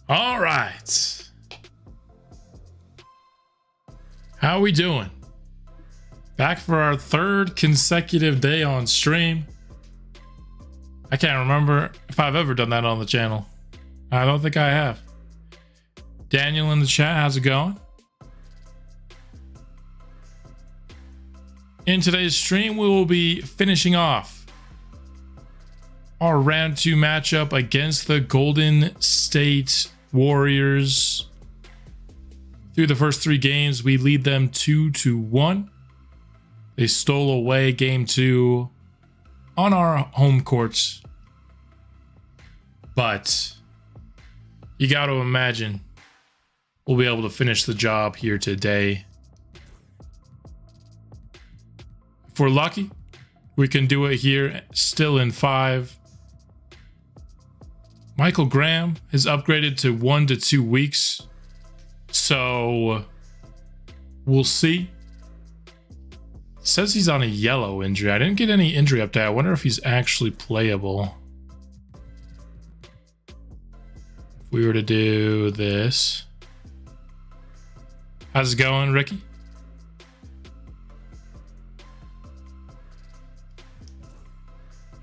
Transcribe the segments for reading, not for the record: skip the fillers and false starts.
All right. How we doing? Back for our third consecutive day on stream. I can't remember if I've ever done that on the channel. I don't think I have. Daniel in the chat, how's it going? In today's stream, we will be finishing off our round 2 matchup against the Golden State Warriors. Through the first 3 games, we lead them 2-1. They stole away game 2 on our home courts. But you got to imagine we'll be able to finish the job here today. If we're lucky, we can do it here still in 5. Michael Graham has upgraded to 1 to 2 weeks. So we'll see. It says he's on a yellow injury. I didn't get any injury update. I wonder if he's actually playable. If we were to do this. How's it going, Ricky?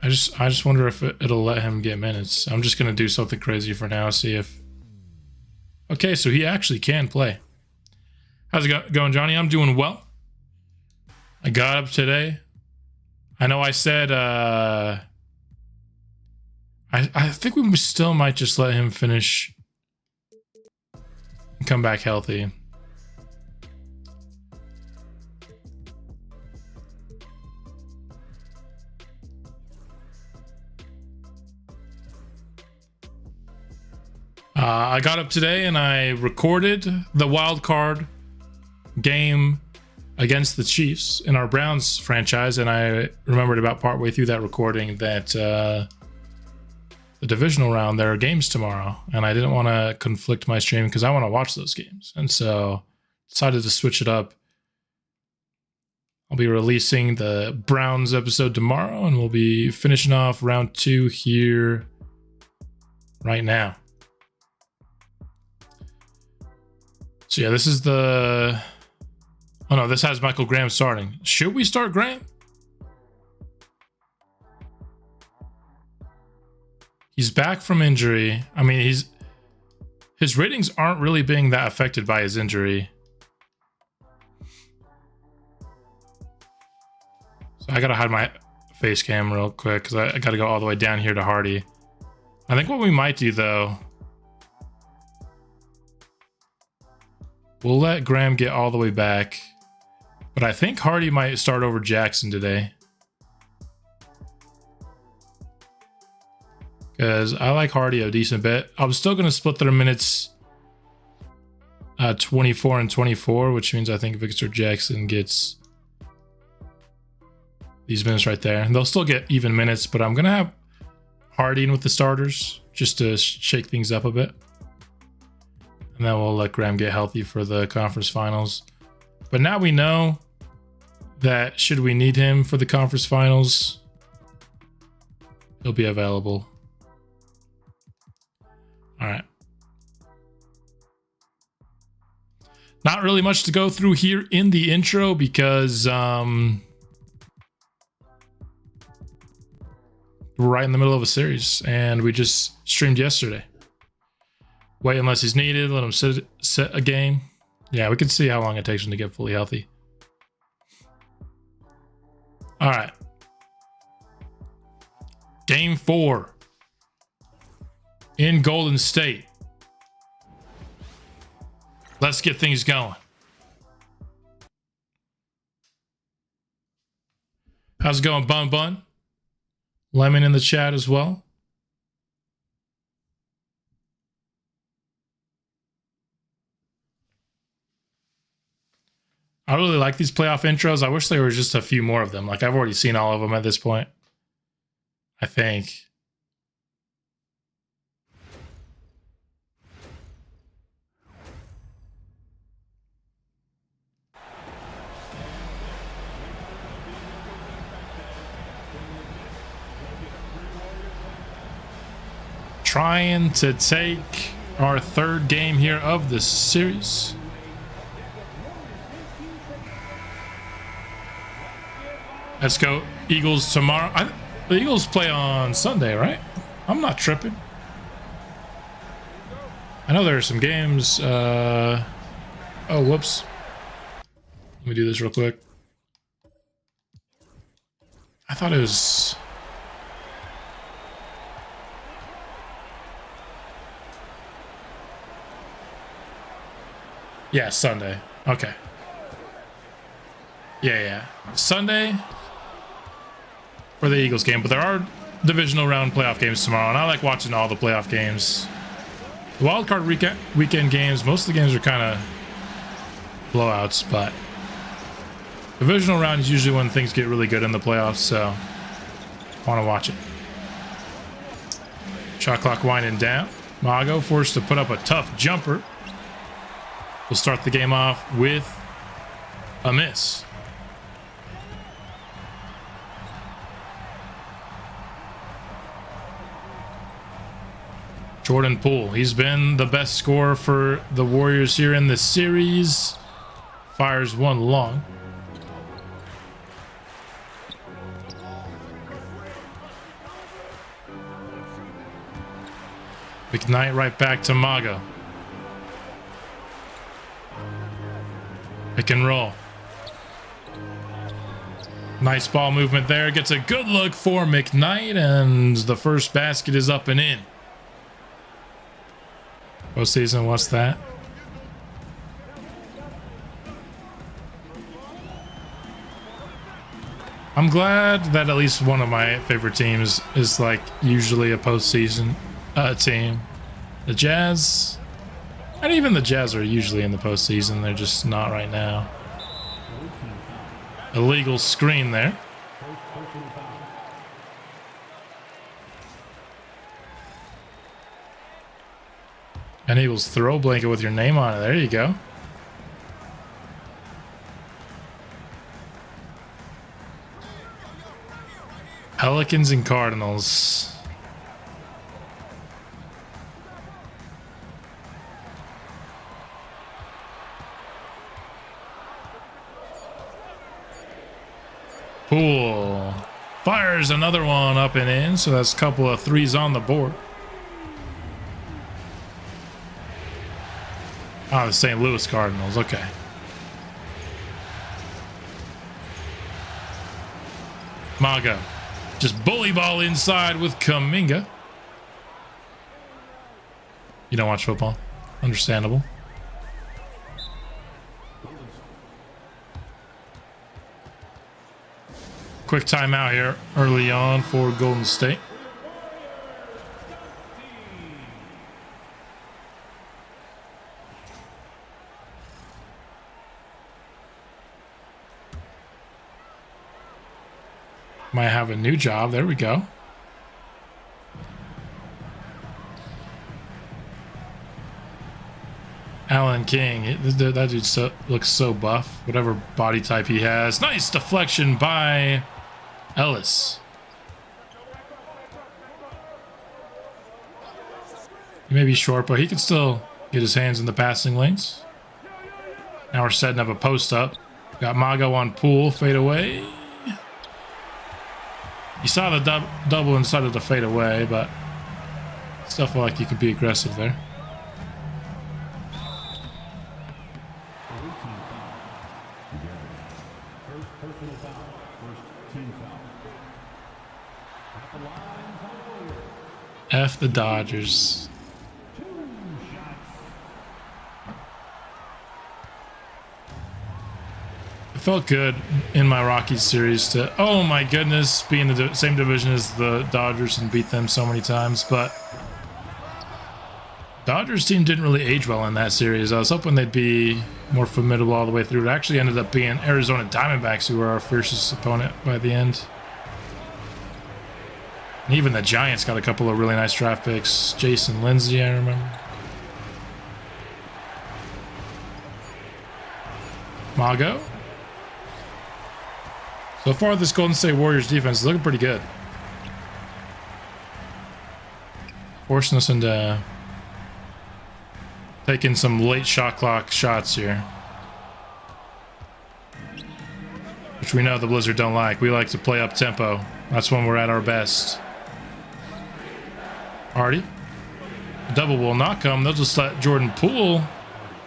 I just wonder if it'll let him get minutes. I'm just gonna do something crazy for now. See if. Okay, so he actually can play. How's it going, Johnny? I'm doing well. I got up today. I know I said I think we still might just let him finish and come back healthy. I got up today and I recorded the wild card game against the Chiefs in our Browns franchise, and I remembered about partway through that recording that the divisional round, there are games tomorrow, and I didn't want to conflict my stream because I want to watch those games, and so decided to switch it up. I'll be releasing the Browns episode tomorrow, and we'll be finishing off round 2 here right now. So yeah, this is the... Oh no, this has Michael Graham starting. Should we start Graham? He's back from injury. I mean, his ratings aren't really being that affected by his injury. So I gotta hide my face cam real quick because I gotta go all the way down here to Hardy. I think what we might do though, we'll let Graham get all the way back, but I think Hardy might start over Jackson today. Because I like Hardy a decent bit. I'm still going to split their minutes 24 and 24, which means I think Victor Jackson gets these minutes right there. And they'll still get even minutes, but I'm going to have Hardy in with the starters just to shake things up a bit. And then we'll let Graham get healthy for the conference finals. But now we know that should we need him for the conference finals, he'll be available. All right. Not really much to go through here in the intro because we're right in the middle of a series and we just streamed yesterday. Wait unless he's needed. Let him set a game. Yeah, we can see how long it takes him to get fully healthy. All right. Game 4 in Golden State. Let's get things going. How's it going, Bun Bun? Lemon in the chat as well. I really like these playoff intros. I wish there were just a few more of them. Like, I've already seen all of them at this point, I think. Trying to take our third game here of this series. Let's go Eagles tomorrow. The Eagles play on Sunday, right? I'm not tripping. I know there are some games. Oh, whoops. Let me do this real quick. I thought it was... Yeah, Sunday. Okay. Yeah. Sunday for the Eagles game, but there are divisional round playoff games tomorrow, and I like watching all the playoff games. The wildcard weekend games, most of the games are kind of blowouts, but divisional round is usually when things get really good in the playoffs, so I want to watch it. Shot clock winding down. Mago forced to put up a tough jumper. We'll start the game off with a miss. Jordan Poole, he's been the best scorer for the Warriors here in this series. Fires one long. McKnight right back to Mago. Pick and roll. Nice ball movement there. Gets a good look for McKnight, and the first basket is up and in. Postseason, what's that? I'm glad that at least one of my favorite teams is like usually a postseason team. The Jazz, and even the Jazz are usually in the postseason. They're just not right now. Illegal screen there. An Eagles throw blanket with your name on it. There you go. Pelicans and Cardinals. Poole fires another one up and in, so that's a couple of threes on the board. Oh, the St. Louis Cardinals, okay. Mago, just bully ball inside with Kuminga. You don't watch football, understandable. Quick timeout here early on for Golden State. Might have a new job. There we go. Alan King. That dude looks so buff. Whatever body type he has. Nice deflection by Ellis. He may be short, but he can still get his hands in the passing lanes. Now we're setting up a post up. Got Mago on Poole. Fade away. You saw the double inside of the fade away, but still feel like you could be aggressive there. F the Dodgers. It felt good in my Rockies series to, oh my goodness, be in the same division as the Dodgers and beat them so many times, but Dodgers team didn't really age well in that series. I was hoping they'd be more formidable all the way through. It actually ended up being Arizona Diamondbacks who were our fiercest opponent by the end. And even the Giants got a couple of really nice draft picks. Jason Lindsay, I remember. Mago. So far, this Golden State Warriors defense is looking pretty good. Forcing us into Taking some late shot clock shots here, which we know the Blizzard don't like. We like to play up tempo. That's when we're at our best. Hardy. The double will not come. They'll just let Jordan Poole.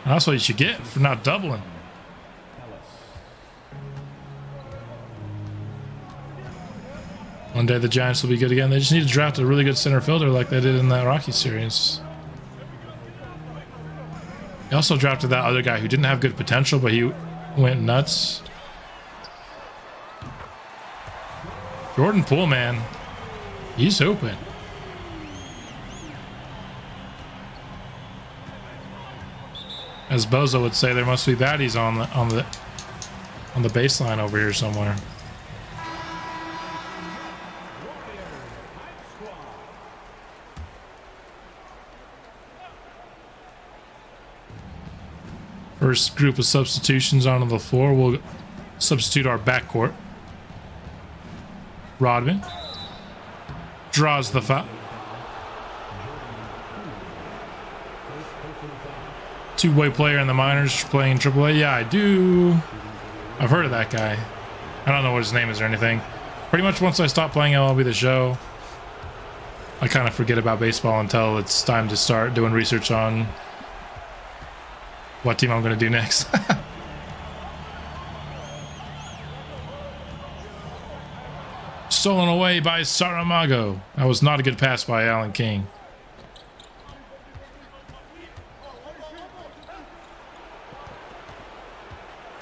That's what you should get for not doubling. One day the Giants will be good again. They just need to draft a really good center fielder like they did in that Rocky series. They also drafted that other guy who didn't have good potential, but he went nuts. Jordan Poole, man. He's hooping. As Bozo would say, there must be baddies on the baseline over here somewhere. First group of substitutions onto the floor. We'll substitute our backcourt. Rodman draws the foul. Two-way player in the minors playing AAA. Yeah, I do. I've heard of that guy. I don't know what his name is or anything. Pretty much once I stop playing MLB The Show, I kind of forget about baseball until it's time to start doing research on what team I'm going to do next. Stolen away by Saramago. That was not a good pass by Alan King.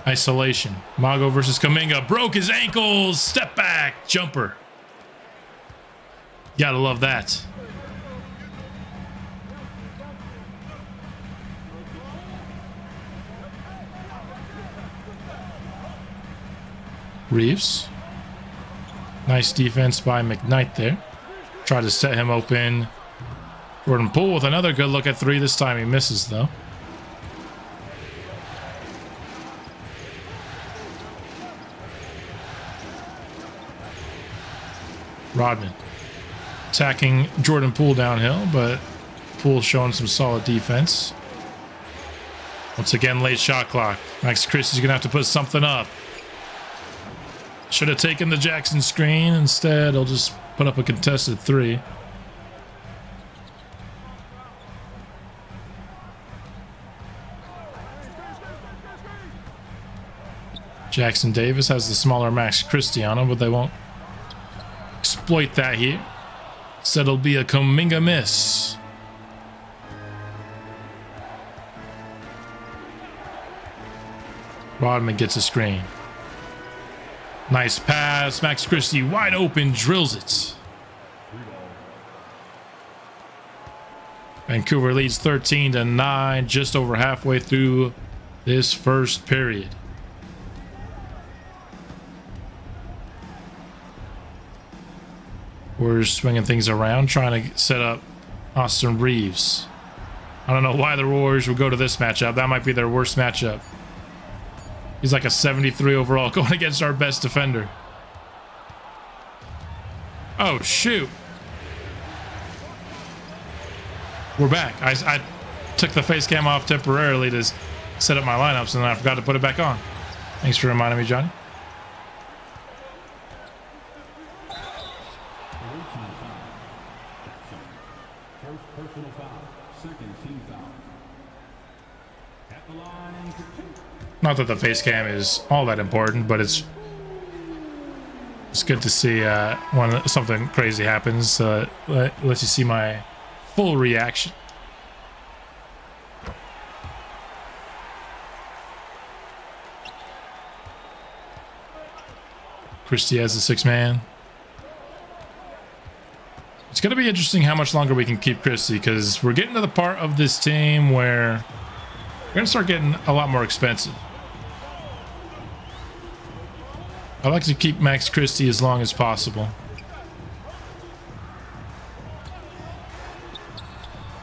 Isolation. Mago versus Kuminga. Broke his ankles. Step back. Jumper. Gotta love that. Reeves. Nice defense by McKnight there. Tried to set him open. Jordan Poole with another good look at three. This time he misses though. Rodman attacking Jordan Poole downhill, but Poole showing some solid defense. Once again, late shot clock. Max Christie's gonna have to put something up. Should have taken the Jackson screen. Instead, he'll just put up a contested three. Jackson Davis has the smaller Max Christie on him, but they won't exploit that here. Instead, it'll be a Kuminga miss. Rodman gets a screen. Nice pass. Max Christie wide open, drills it. Vancouver leads 13-9, just over halfway through this first period. We're swinging things around, trying to set up Austin Reeves. I don't know why the Warriors would go to this matchup. That might be their worst matchup. He's like a 73 overall going against our best defender. Oh, shoot. We're back. I took the face cam off temporarily to set up my lineups, and then I forgot to put it back on. Thanks for reminding me, Johnny. Not that the face cam is all that important, but it's good to see when something crazy happens. Let you see my full reaction. Christie has the six man. It's going to be interesting how much longer we can keep Christie, because we're getting to the part of this team where we're going to start getting a lot more expensive. I like to keep Max Christie as long as possible.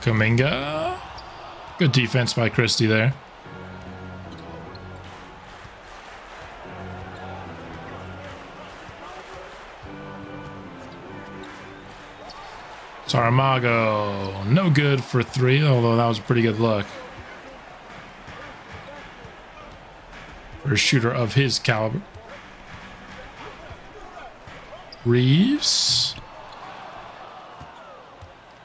Kuminga. Good defense by Christie there. Saramago. No good for three, although that was a pretty good look. for a shooter of his caliber. Reeves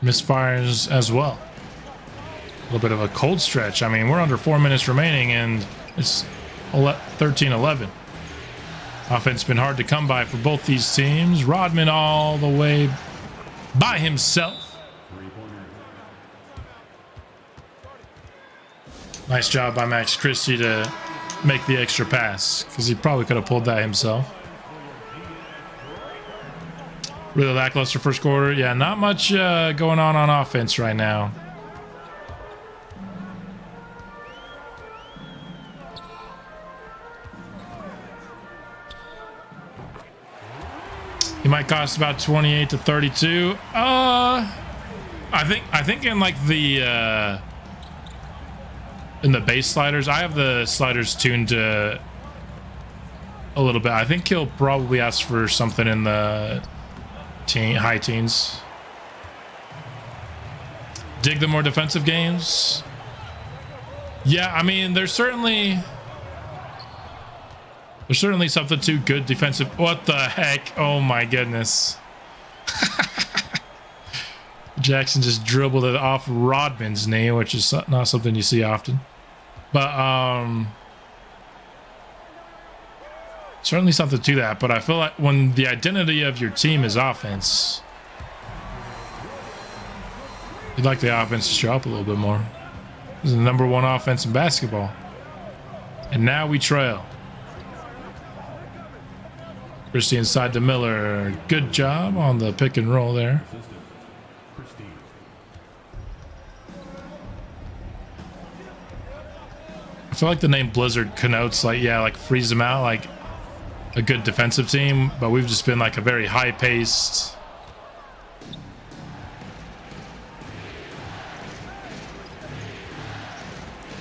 misfires as well. A little bit of a cold stretch. I mean, we're under 4 minutes remaining and it's 13-11. Offense been hard to come by for both these teams. Rodman all the way by himself. Nice job by Max Christie to make the extra pass because he probably could have pulled that himself. Really lackluster first quarter. Yeah, not much going on offense right now. He might cost about 28 to 32. I think in like the in the base sliders, I have the sliders tuned to a little bit. I think he'll probably ask for something in the high teens. Dig the more defensive games. Yeah, I mean, there's certainly something to good defensive. What the heck? Oh my goodness. Jackson just dribbled it off Rodman's knee, which is not something you see often. But certainly something to that. But I feel like when the identity of your team is offense, you'd like the offense to show up a little bit more. This is the #1 offense in basketball. And now we trail. Christie inside to Miller. Good job on the pick and roll there. I feel like the name Blizzard connotes like, yeah, like freeze them out, like a good defensive team, but we've just been like a very high-paced.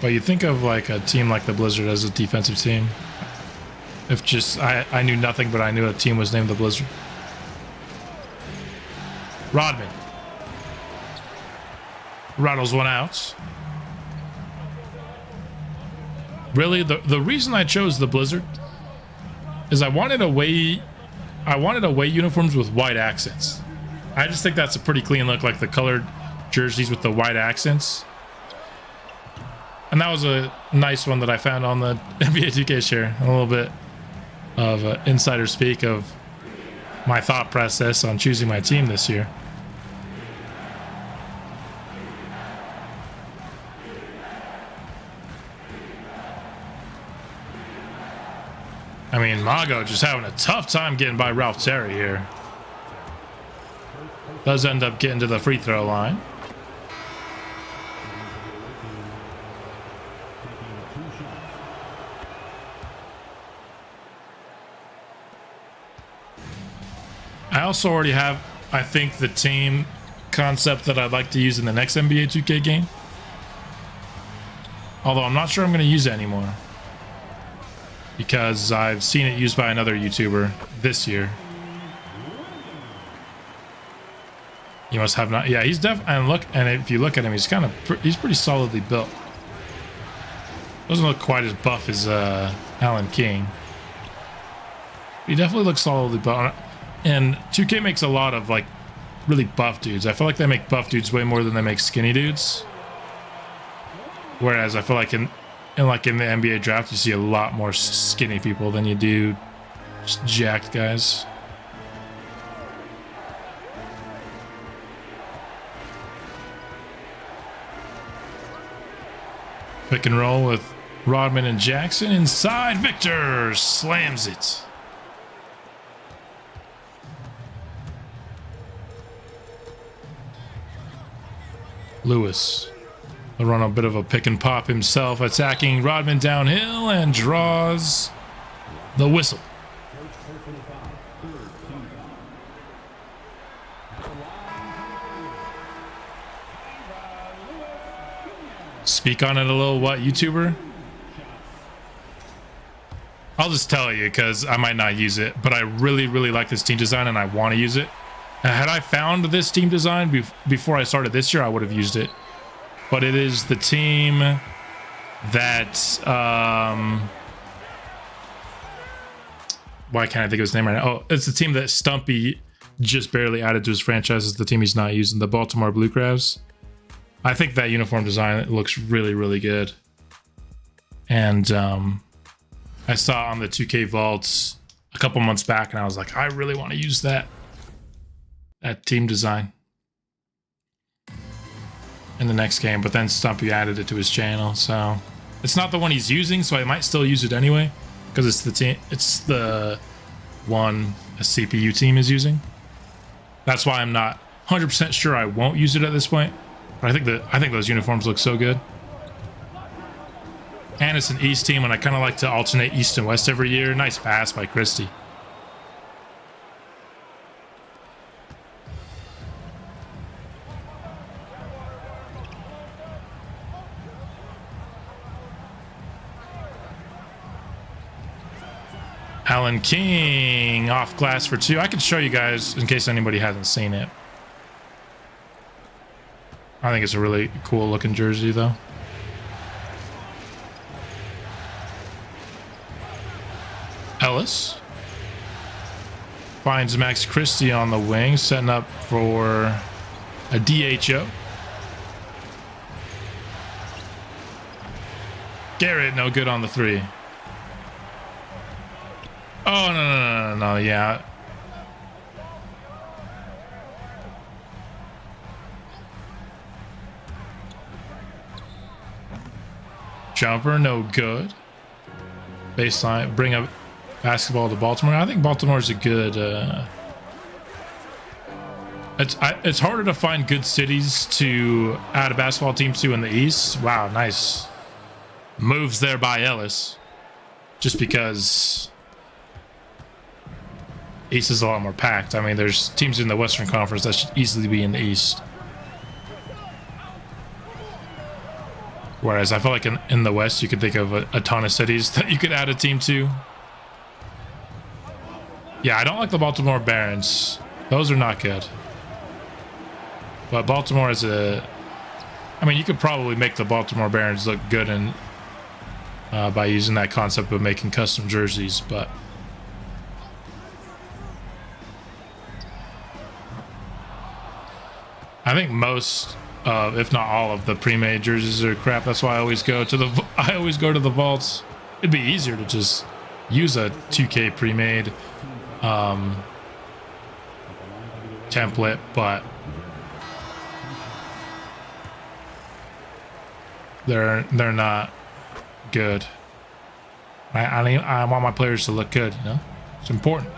But you think of like a team like the Blizzard as a defensive team. If just I knew nothing, but I knew a team was named the Blizzard. Rodman rattles one out. Really, the reason I chose the Blizzard is I wanted away uniforms with white accents. I just think that's a pretty clean look, like the colored jerseys with the white accents. And that was a nice one that I found on the NBA 2K share. A little bit of insider speak of my thought process on choosing my team this year. I mean, Mago just having a tough time getting by Ralph Terry here. Does end up getting to the free throw line. I also already have, I think, the team concept that I'd like to use in the next NBA 2K game. Although I'm not sure I'm going to use it anymore, because I've seen it used by another YouTuber this year. He must have not. Yeah, he's definitely. And if you look at him, he's pretty solidly built. Doesn't look quite as buff as Alan King. He definitely looks solidly built. And 2K makes a lot of like really buff dudes. I feel like they make buff dudes way more than they make skinny dudes. Whereas I feel like in the NBA draft, you see a lot more skinny people than you do just jacked guys. Pick and roll with Rodman and Jackson inside. Victor slams it. Lewis will run a bit of a pick and pop himself, attacking Rodman downhill and draws the whistle. Speak on it a little, what, YouTuber? I'll just tell you because I might not use it, but I really, really like this team design and I want to use it. Had I found this team design before I started this year, I would have used it. But it is the team that why can't I think of his name right now? Oh, it's the team that Stumpy just barely added to his franchise. Is the team he's not using, the Baltimore Blue Crabs. I think that uniform design looks really, really good. And I saw on the 2K vaults a couple months back, and I was like, I really want to use that team design in the next game. But then Stumpy added it to his channel, so it's not the one he's using, so I might still use it anyway because it's the team. It's the one a CPU team is using. That's why I'm not 100% sure I won't use it at this point. But I think those uniforms look so good. And it's an East team, and I kind of like to alternate East and West every year. Nice pass by Christie. Alan King off glass for 2. I could show you guys in case anybody hasn't seen it. I think it's a really cool looking jersey though. Ellis finds Max Christie on the wing, setting up for a DHO. Garrett, no good on the 3. Oh, no, yeah. Jumper, no good. Baseline, bring up basketball to Baltimore. I think Baltimore's a good... It's harder to find good cities to add a basketball team to in the East. Wow, nice moves there by Ellis. Just because... East is a lot more packed. I mean, there's teams in the Western Conference that should easily be in the East. Whereas I feel like in the West, you could think of a ton of cities that you could add a team to. Yeah, I don't like the Baltimore Barons. Those are not good. But Baltimore is a... I mean, you could probably make the Baltimore Barons look good and by using that concept of making custom jerseys, but... I think most, if not all, of the pre-made jerseys are crap. That's why I always go to the vaults. It'd be easier to just use a 2K pre-made template, but they're not good. I want my players to look good. You know, it's important.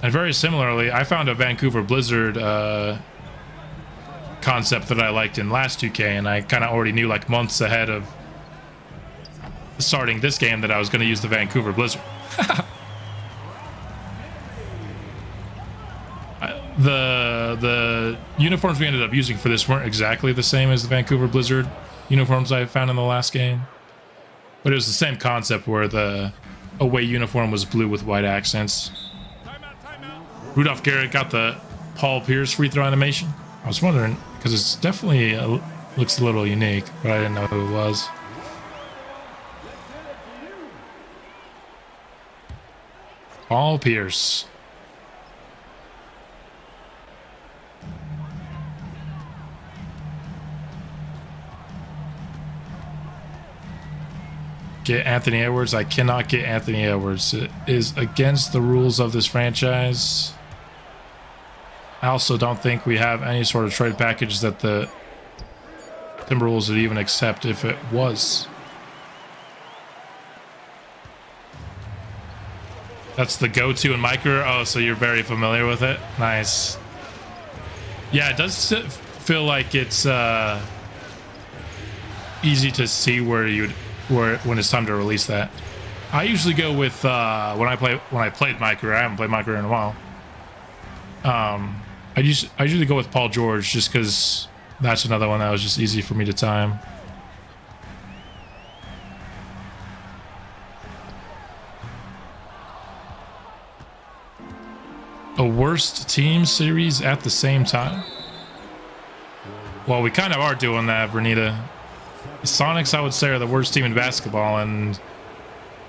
And very similarly, I found a Vancouver Blizzard concept that I liked in last 2K, and I kind of already knew like months ahead of starting this game that I was going to use the Vancouver Blizzard. The uniforms we ended up using for this weren't exactly the same as the Vancouver Blizzard uniforms I found in the last game, but it was the same concept where the away uniform was blue with white accents. Rudolph Garrett got the Paul Pierce free throw animation. I was wondering, because it's definitely looks a little unique, but I didn't know who it was. Paul Pierce. Get Anthony Edwards. I cannot get Anthony Edwards. It is against the rules of this franchise. I also don't think we have any sort of trade package that the Timberwolves would even accept if it was. That's the go-to in micro. Oh, so you're very familiar with it. Nice. Yeah, it does feel like it's easy to see when it's time to release that. I usually go with when I played micro. I haven't played micro in a while. I usually go with Paul George just because that's another one that was just easy for me to time. A worst team series at the same time? Well, we kind of are doing that, Vernita. The Sonics, I would say, are the worst team in basketball, and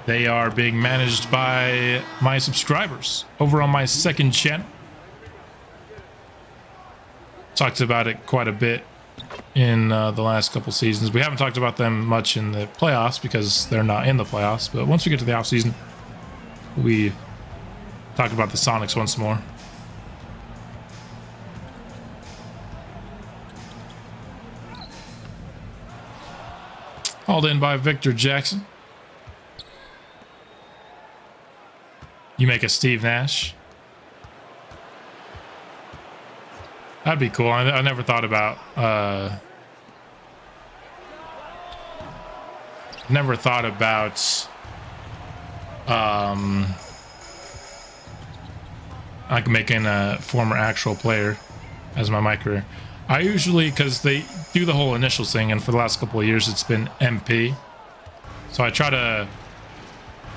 They are being managed by my subscribers over on my second channel. Talked about it quite a bit in the last couple seasons. We haven't talked about them much in the playoffs because they're not in the playoffs. But once we get to the offseason, we talk about the Sonics once more. Hauled in by Victor Jackson. You make a Steve Nash. That'd be cool. I never thought about like making a former actual player as my career. I usually, because they do the whole initials thing, and for the last couple of years it's been MP. So I try to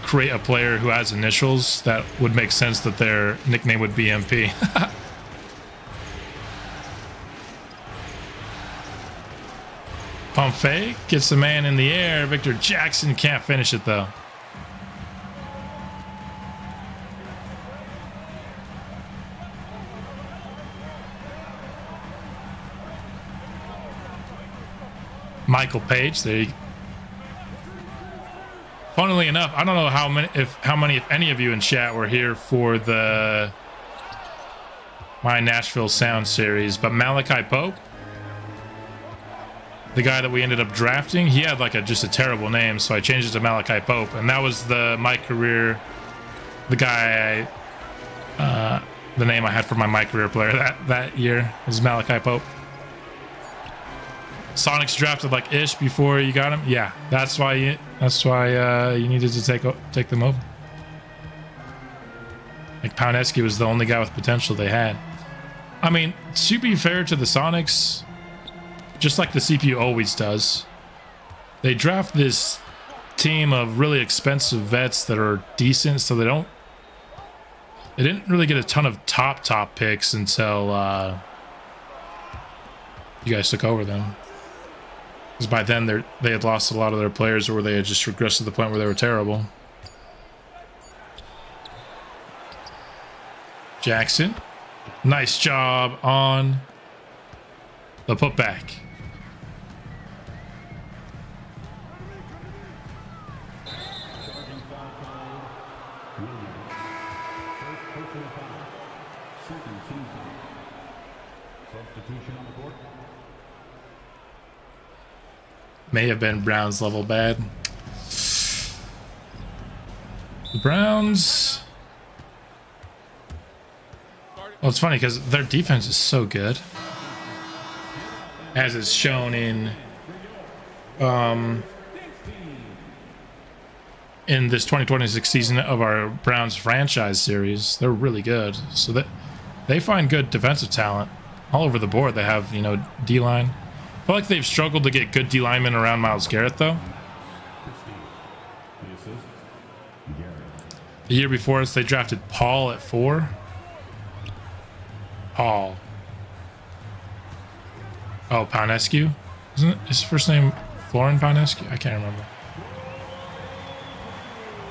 create a player who has initials that would make sense that their nickname would be MP. Pump fake, gets the man in the air. Victor Jackson can't finish it though. Michael Page, there you go. Funnily enough, I don't know how many, if any of you in chat were here for my Nashville Sound series, but Malachi Pope, the guy that we ended up drafting, he had like just a terrible name, so I changed it to Malachi Pope, and that was my career, the guy the name I had for my career player that year was Malachi Pope. Sonics drafted like Ish before you got him. Yeah, that's why you needed to take them over. Like Pauneski was the only guy with potential they had. I mean, to be fair to the Sonics, just like the CPU always does, they draft this team of really expensive vets that are decent, so they didn't really get a ton of top picks until you guys took over them. Because by then they had lost a lot of their players, or they had just regressed to the point where they were terrible. Jackson, nice job on the putback. May have been Browns level bad. The Browns. Well, it's funny because their defense is so good, as is shown in this 2026 season of our Browns franchise series. They're really good, so that they find good defensive talent all over the board. They have, D-line. I feel like they've struggled to get good D linemen around Myles Garrett, though. The year before us, they drafted Paul at 4. Paul. Oh, Paunescu? Isn't his first name Florin Paunescu? I can't remember.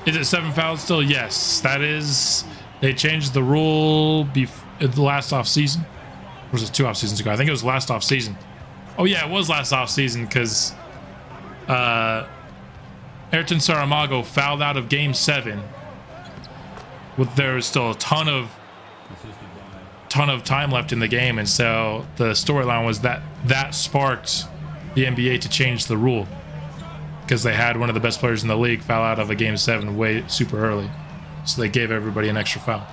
Is it 7 fouls still? Yes, that is. They changed the rule the last off season. Or was it 2 off seasons ago? I think it was last off season. Oh yeah, it was last offseason because Ayrton Saramago fouled out of Game 7. There was still a ton of time left in the game, and so the storyline was that sparked the NBA to change the rule because they had one of the best players in the league foul out of a Game 7 way super early, so they gave everybody an extra foul.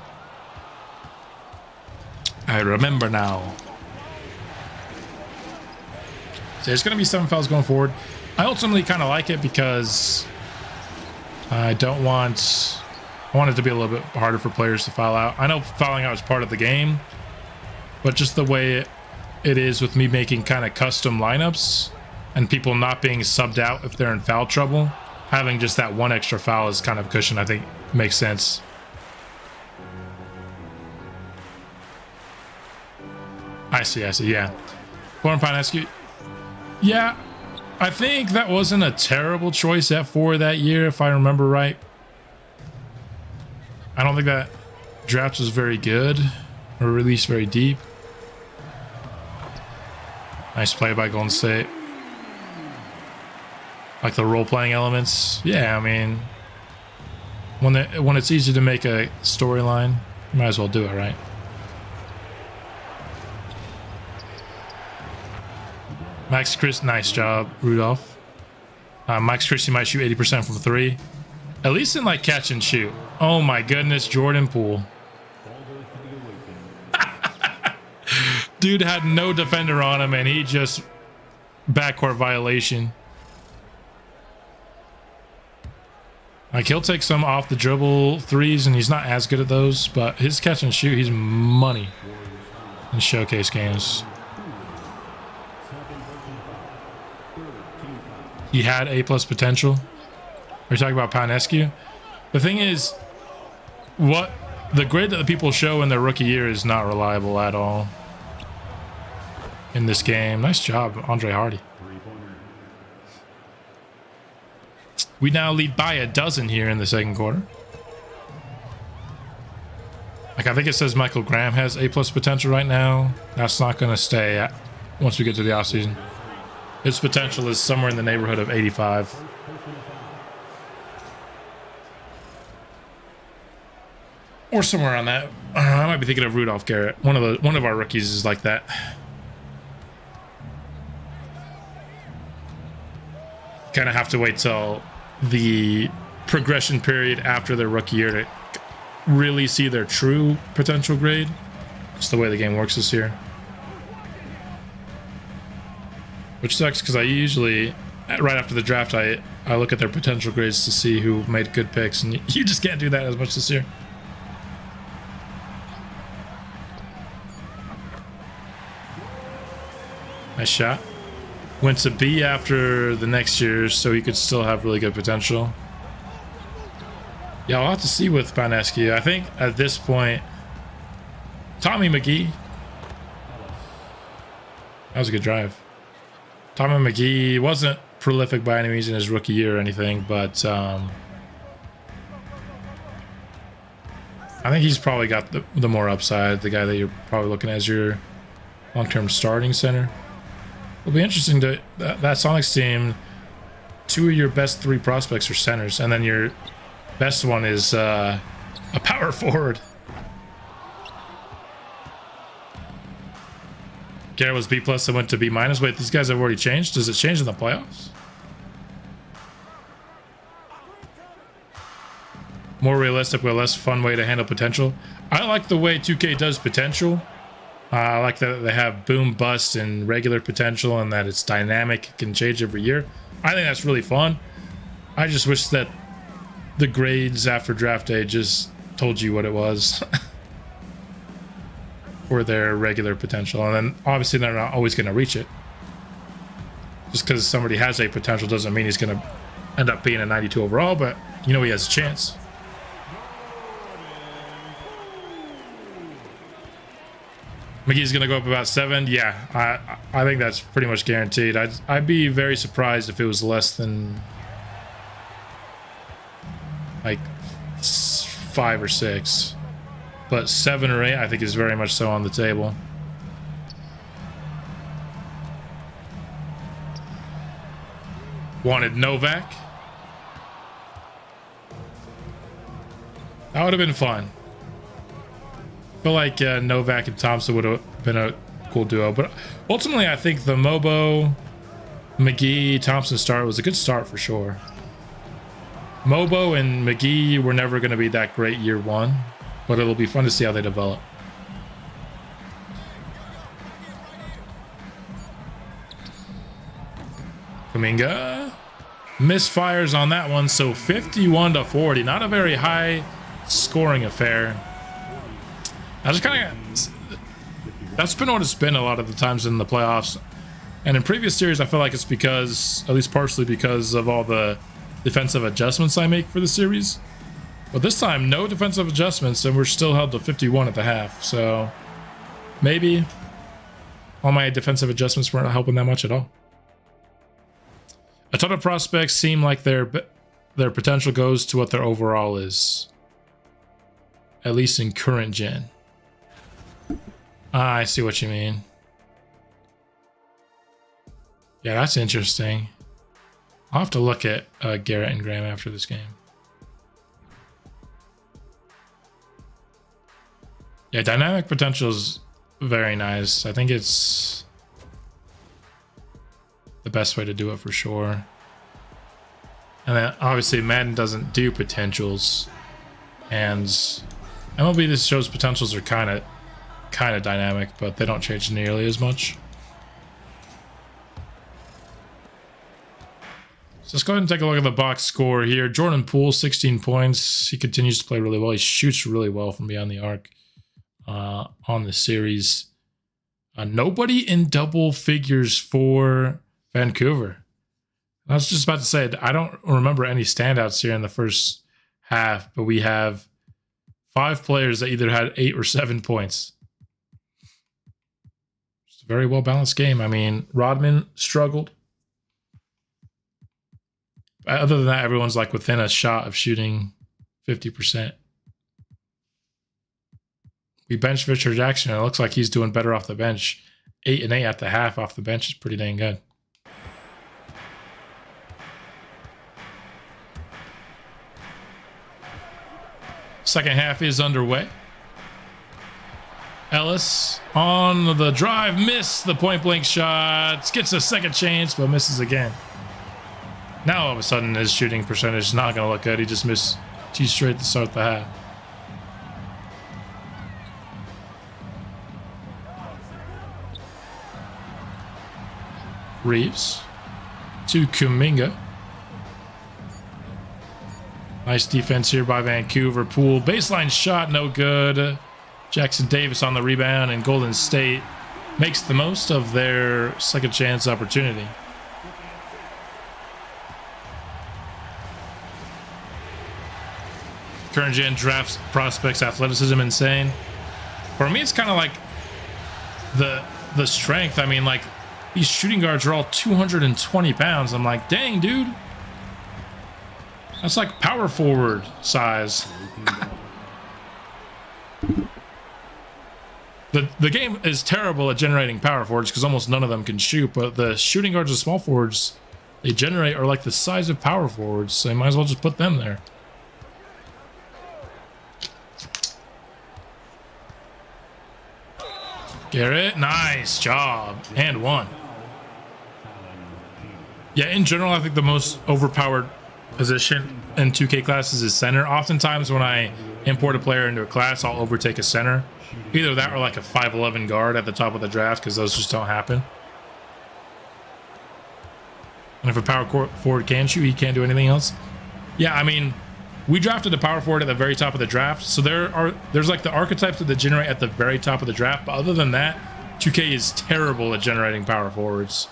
I remember now. So there's going to be 7 fouls going forward. I ultimately kind of like it because I want it to be a little bit harder for players to foul out. I know fouling out is part of the game, but just the way it is with me making kind of custom lineups and people not being subbed out if they're in foul trouble, having just that one extra foul is kind of cushion, I think makes sense. I see, yeah. Lauren Paunescu. Yeah, I think that wasn't a terrible choice at 4 that year, if I remember right. I don't think that draft was very good or released very deep. Nice play by Golden State. Like the role-playing elements. Yeah, I mean, when it's easy to make a storyline, you might as well do it, right? Max Chris, nice job, Rudolph. Max Christie might shoot 80% from 3. At least in like catch and shoot. Oh my goodness, Jordan Poole. Dude had no defender on him and he just backcourt violation. Like he'll take some off the dribble threes and he's not as good at those, but his catch and shoot, he's money in showcase games. He had A+ potential. Are you talking about Panescu? The thing is, what the grade that the people show in their rookie year is not reliable at all in this game. Nice job, Andre Hardy. We now lead by a dozen here in the second quarter. Like I think it says Michael Graham has A+ potential right now. That's not going to stay once we get to the offseason. His potential is somewhere in the neighborhood of 85. Or somewhere on that. I might be thinking of Rudolph Garrett. One of our rookies is like that. Kind of have to wait till the progression period after their rookie year to really see their true potential grade. Just the way the game works this year. Which sucks because I usually, right after the draft, I look at their potential grades to see who made good picks, and you just can't do that as much this year. Nice shot. Went to B after the next year, so he could still have really good potential. Yeah, I'll have to see with Panescu. I think at this point, Tommy McGee. That was a good drive. Tommy McGee wasn't prolific by any means in his rookie year or anything, but I think he's probably got the more upside, the guy that you're probably looking at as your long-term starting center. It'll be interesting to that Sonics team. 2 of your best 3 prospects are centers, and then your best one is a power forward. Garrett was B+ and went to B-. Wait, these guys have already changed? Does it change in the playoffs? More realistic with a less fun way to handle potential. I like the way 2K does potential. I like that they have boom, bust, and regular potential, and that it's dynamic, it can change every year. I think that's really fun. I just wish that the grades after draft day just told you what it was for their regular potential, and then obviously they're not always going to reach it. Just because somebody has a potential doesn't mean he's going to end up being a 92 overall, but you know he has a chance. McGee's gonna go up about 7. Yeah, I think that's pretty much guaranteed. I'd be very surprised if it was less than like 5 or 6, but 7 or 8 I think is very much so on the table. Wanted Novak. That would have been fun. I feel like Novak and Thompson would have been a cool duo, but ultimately I think the Mobo, McGee, Thompson start was a good start for sure. Mobo and McGee were never going to be that great year 1, but it'll be fun to see how they develop. Kuminga misfires on that one, so 51-40, not a very high scoring affair. I just kind of, that's been what it's been a lot of the times in the playoffs. And in previous series, I feel like it's because, at least partially because of all the defensive adjustments I make for the series. But this time, no defensive adjustments, and we're still held to 51 at the half. So maybe all my defensive adjustments weren't helping that much at all. A ton of prospects seem like their potential goes to what their overall is. at least in current gen. I see what you mean. Yeah, that's interesting. I'll have to look at Garrett and Graham after this game. Yeah, dynamic potential is very nice. I think it's the best way to do it for sure. And then obviously Madden doesn't do potentials, and MLB this show's potentials are kind of dynamic, but they don't change nearly as much. So let's go ahead and take a look at the box score here. Jordan Poole, 16 points. He continues to play really well. He shoots really well from beyond the arc on the series. Nobody in double figures for Vancouver. I was just about to say, I don't remember any standouts here in the first half, but we have 5 players that either had 8 or 7 points. It's a very well-balanced game. I mean, Rodman struggled. Other than that, everyone's like within a shot of shooting 50%. We benched Richard Jackson, and it looks like he's doing better off the bench. 8 and 8 at the half off the bench is pretty dang good. Second half is underway. Ellis on the drive, missed the point blank shot, gets a second chance, but misses again. Now all of a sudden his shooting percentage is not going to look good. He just missed 2 straight to start the half. Reeves to Kuminga. Nice defense here by Vancouver. Poole, baseline shot, no good. Jackson Davis on the rebound, and Golden State makes the most of their second chance opportunity. Current gen draft prospects, athleticism insane. For me, it's kind of like the strength. I mean, like, these shooting guards are all 220 pounds. I'm like, dang, dude. That's like power forward size. The game is terrible at generating power forwards because almost none of them can shoot, but the shooting guards and small forwards they generate are like the size of power forwards, so you might as well just put them there. Garrett, nice job. And one. Yeah, in general, I think the most overpowered position in 2K classes is center. Oftentimes when I import a player into a class, I'll overtake a center. Either that or like a 5'11 guard at the top of the draft, because those just don't happen. And if a power forward can shoot, he can't do anything else. Yeah, I mean, we drafted a power forward at the very top of the draft, so there's like the archetypes that they generate at the very top of the draft, but other than that, 2K is terrible at generating power forwards.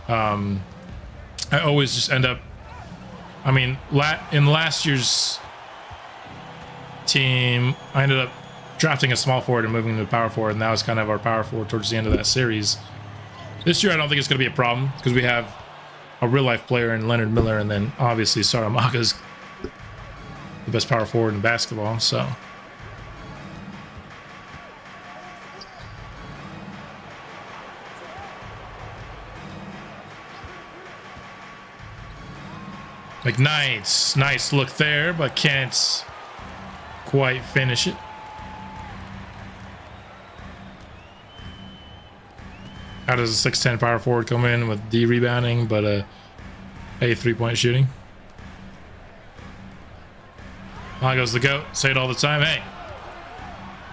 I always just end up, I mean, in last year's team, I ended up drafting a small forward and moving to a power forward, and that was kind of our power forward towards the end of that series. This year, I don't think it's going to be a problem because we have a real-life player in Leonard Miller, and then obviously Saramaga's the best power forward in basketball, so. Like, nice look there, but can't quite finish it. How does a 6'10 power forward come in with D rebounding, but a 3-point shooting? Mago's the GOAT. Say it all the time. Hey,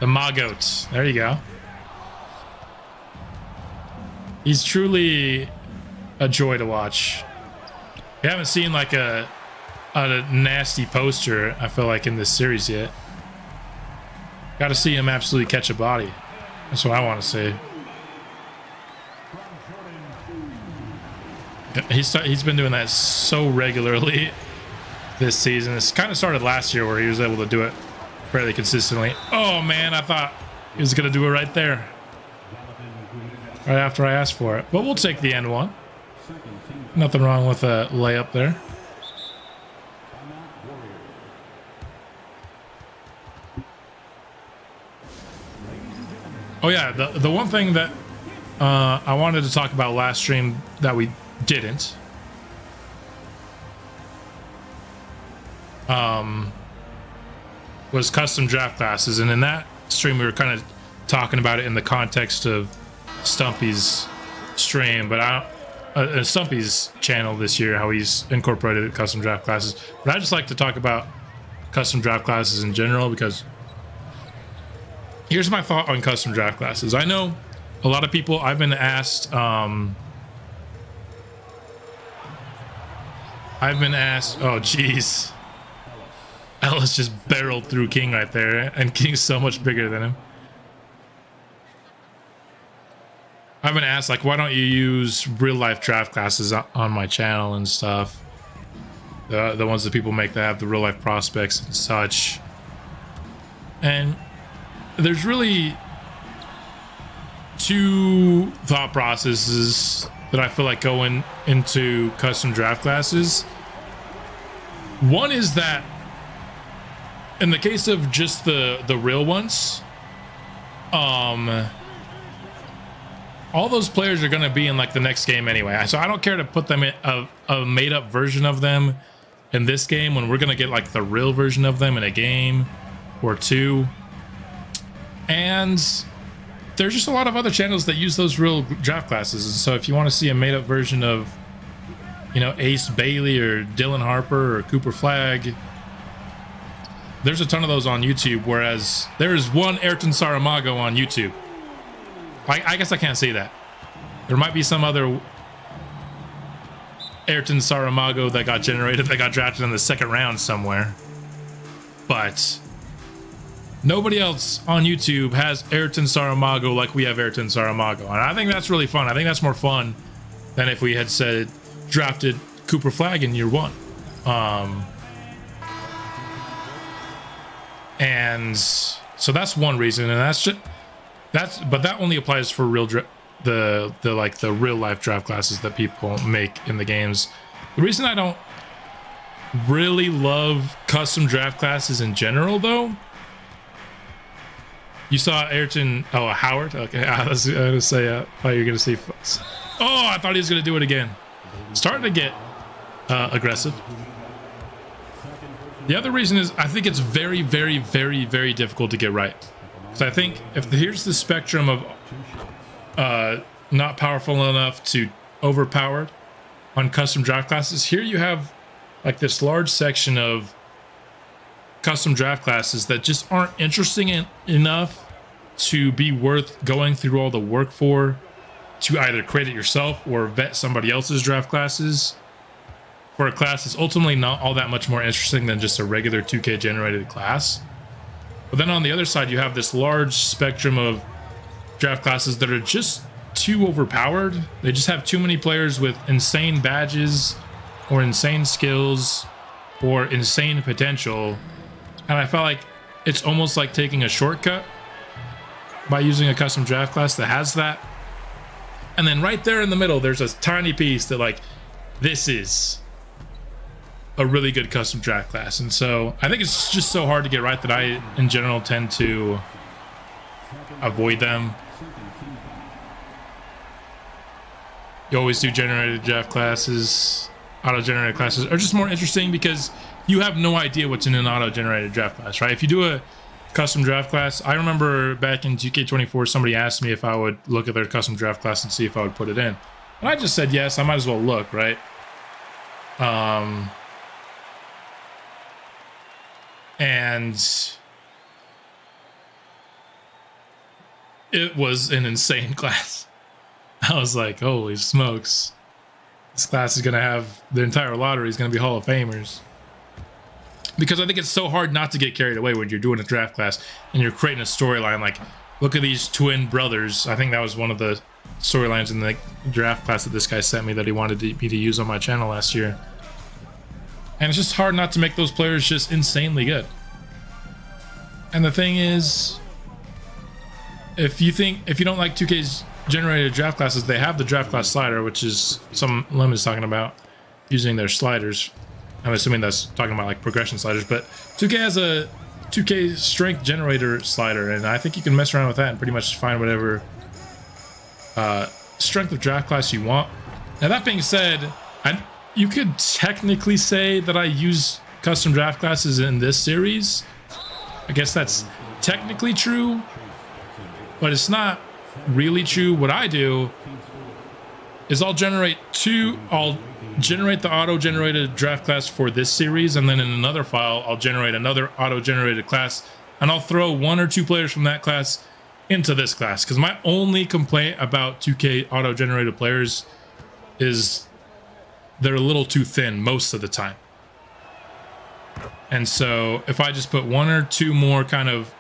the Magoats. There you go. He's truly a joy to watch. We haven't seen like a nasty poster, I feel like, in this series yet. Got to see him absolutely catch a body. That's what I want to see. He's been doing that so regularly this season. It's kind of started last year where he was able to do it fairly consistently. Oh man, I thought he was going to do it right there. Right after I asked for it. But we'll take the end one. Nothing wrong with a layup there. Oh yeah, the one thing that I wanted to talk about last stream that we didn't. Was custom draft classes, and in that stream we were kind of talking about it in the context of Stumpy's stream, but Stumpy's channel this year, how he's incorporated custom draft classes. But I just like to talk about custom draft classes in general, because here's my thought on custom draft classes. I know a lot of people, I've been asked, oh geez, Ellis just barreled through King right there, and King's so much bigger than him. I've been asked, like, why don't you use real life draft classes on my channel and stuff? The ones that people make that have the real life prospects and such. And there's really two thought processes that I feel like go into custom draft classes. One is that in the case of just the real ones, all those players are going to be in like the next game anyway. So I don't care to put them in a made up version of them in this game when we're going to get like the real version of them in a game or two. And there's just a lot of other channels that use those real draft classes. And so if you want to see a made up version of, you know, Ace Bailey or Dylan Harper or Cooper Flagg, there's a ton of those on YouTube, whereas there is one Ayrton Saramago on YouTube. I guess I can't say that. There might be some other Ayrton Saramago that got generated, that got drafted in the second round somewhere. But nobody else on YouTube has Ayrton Saramago like we have Ayrton Saramago. And I think that's really fun. I think that's more fun than if we had said drafted Cooper Flagg in year one. And so that's one reason, and but that only applies for real the real life draft classes that people make in the games. The reason I don't really love custom draft classes in general, though, you saw Ayrton, Howard. Okay, I was gonna say, I thought you were gonna see. Oh, I thought he was gonna do it again. Starting to get aggressive. The other reason is I think it's very, very, very, very difficult to get right. So I think here's the spectrum of not powerful enough to overpowered on custom draft classes. Here you have like this large section of custom draft classes that just aren't interesting enough to be worth going through all the work for, to either create it yourself or vet somebody else's draft classes for a class that's ultimately not all that much more interesting than just a regular 2K generated class. But then on the other side, you have this large spectrum of draft classes that are just too overpowered. They just have too many players with insane badges or insane skills or insane potential. And I felt like it's almost like taking a shortcut by using a custom draft class that has that. And then right there in the middle, there's a tiny piece that like, this is a really good custom draft class. And so I think it's just so hard to get right that I in general tend to avoid them. You always do generated draft classes. Auto-generated classes are just more interesting because you have no idea what's in an auto-generated draft class, right? If you do a custom draft class, I remember back in 2K24 somebody asked me if I would look at their custom draft class and see if I would put it in, and I just said yes. I might as well look, right? And it was an insane class. I was like, holy smokes, this class is gonna have the entire lottery is gonna be Hall of Famers. Because I think it's so hard not to get carried away when you're doing a draft class and you're creating a storyline. Like, look at these twin brothers. I think that was one of the storylines in the draft class that this guy sent me that he wanted me to use on my channel last year. And it's just hard not to make those players just insanely good. And the thing is, if you don't like 2K's generated draft classes, they have the draft class slider, which is some Lemon is talking about using their sliders. I'm assuming that's talking about like progression sliders, but 2K has a 2K strength generator slider, and I think you can mess around with that and pretty much find whatever strength of draft class you want. Now that being said, you could technically say that I use custom draft classes in this series. I guess that's technically true, but it's not really true. What I do is I'll generate the auto-generated draft class for this series, and then in another file I'll generate another auto-generated class, and I'll throw 1 or 2 players from that class into this class, because my only complaint about 2K auto-generated players is they're a little too thin most of the time. And so if I just put 1 or 2 more kind of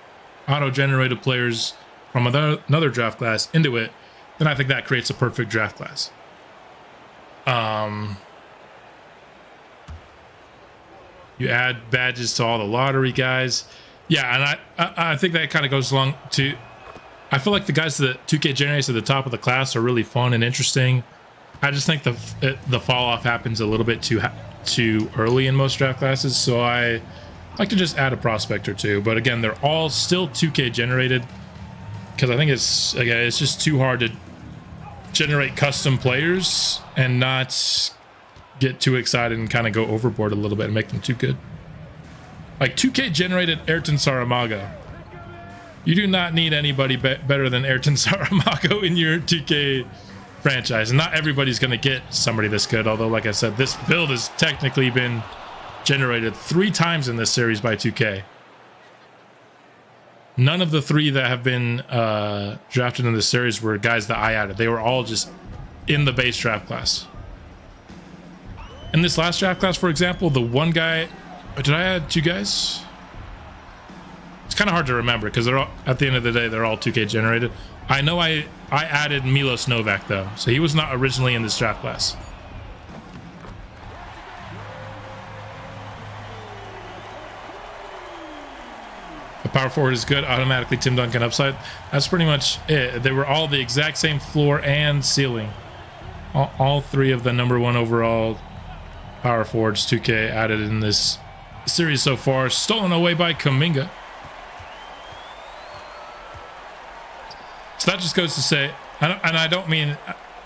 auto-generated players from another draft class into it, then I think that creates a perfect draft class. You add badges to all the lottery guys. Yeah, and I think that kind of goes along to... I feel like the guys that 2K generates at the top of the class are really fun and interesting. I just think the fall off happens a little bit too early in most draft classes, so I like to just add a prospect or 2. But again, they're all still 2K generated, because I think it's just too hard to generate custom players and not get too excited and kind of go overboard a little bit and make them too good. Like 2K generated Ayrton Saramago. You do not need anybody better than Ayrton Saramago in your 2K franchise, and not everybody's going to get somebody this good, although like I said, this build has technically been generated 3 times in this series by 2K. None of the 3 that have been drafted in this series were guys that I added. They were all just in the base draft class. In this last draft class, for example, the one guy... Did I add 2 guys? It's kind of hard to remember because they're all, at the end of the day, they're all 2K generated. I know I added Milos Novak, though, so he was not originally in this draft class. The power forward is good, automatically Tim Duncan upside. That's pretty much it. They were all the exact same floor and ceiling. All 3 of the #1 overall power forwards 2K added in this series so far. Stolen away by Kuminga. So that just goes to say, and I don't mean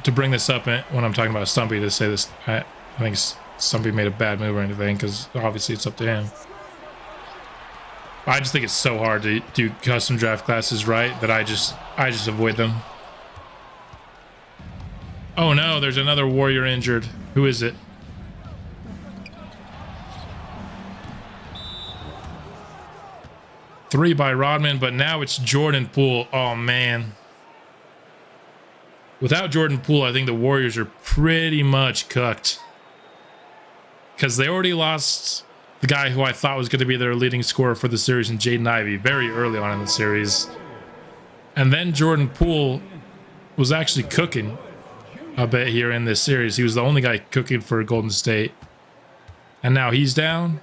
to bring this up when I'm talking about Stumpy to say this. I think Stumpy made a bad move or anything, because obviously it's up to him. I just think it's so hard to do custom draft classes right that I just avoid them. Oh no, there's another Warrior injured. Who is it? Three by Rodman, but now it's Jordan Poole. Oh man. Without Jordan Poole, I think the Warriors are pretty much cooked, because they already lost the guy who I thought was going to be their leading scorer for the series in Jaden Ivey very early on in the series. And then Jordan Poole was actually cooking a bit here in this series. He was the only guy cooking for Golden State. And now he's down.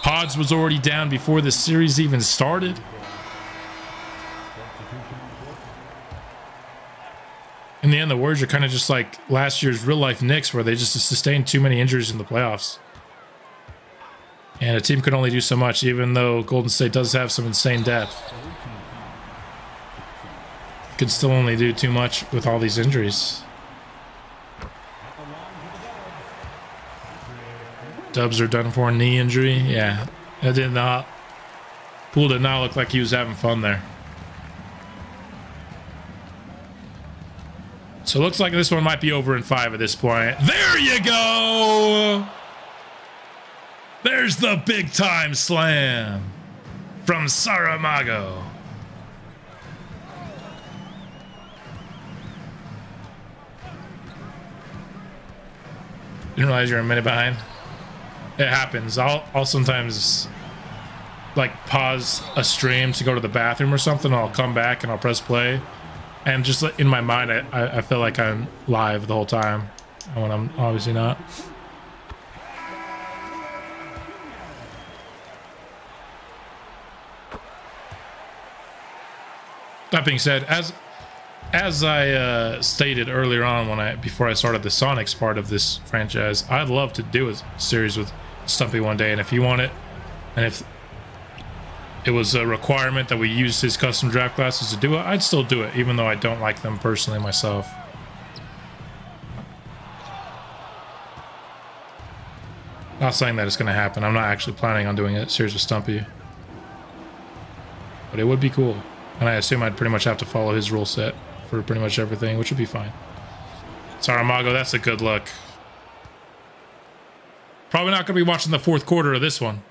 Pods was already down before the series even started. In the end, the Warriors are kind of just like last year's real-life Knicks, where they just sustained too many injuries in the playoffs. And a team could only do so much, even though Golden State does have some insane depth. Could still only do too much with all these injuries. Dubs are done for a knee injury. Yeah, that did not... Poole did not look like he was having fun there. So it looks like this one might be over in 5 at this point. There you go! There's the big time slam from Saramago. Didn't realize you're a minute behind. It happens. I'll sometimes like pause a stream to go to the bathroom or something. I'll come back and I'll press play. And just in my mind, I feel like I'm live the whole time, when I'm obviously not. That being said, as I stated earlier on before I started the Sonics part of this franchise, I'd love to do a series with Stumpy one day, and if you want it, and if it was a requirement that we use his custom draft classes to do it, I'd still do it, even though I don't like them personally myself. Not saying that it's going to happen. I'm not actually planning on doing a series with Stumpy. But it would be cool. And I assume I'd pretty much have to follow his rule set for pretty much everything, which would be fine. Saramago, that's a good look. Probably not going to be watching the fourth quarter of this one.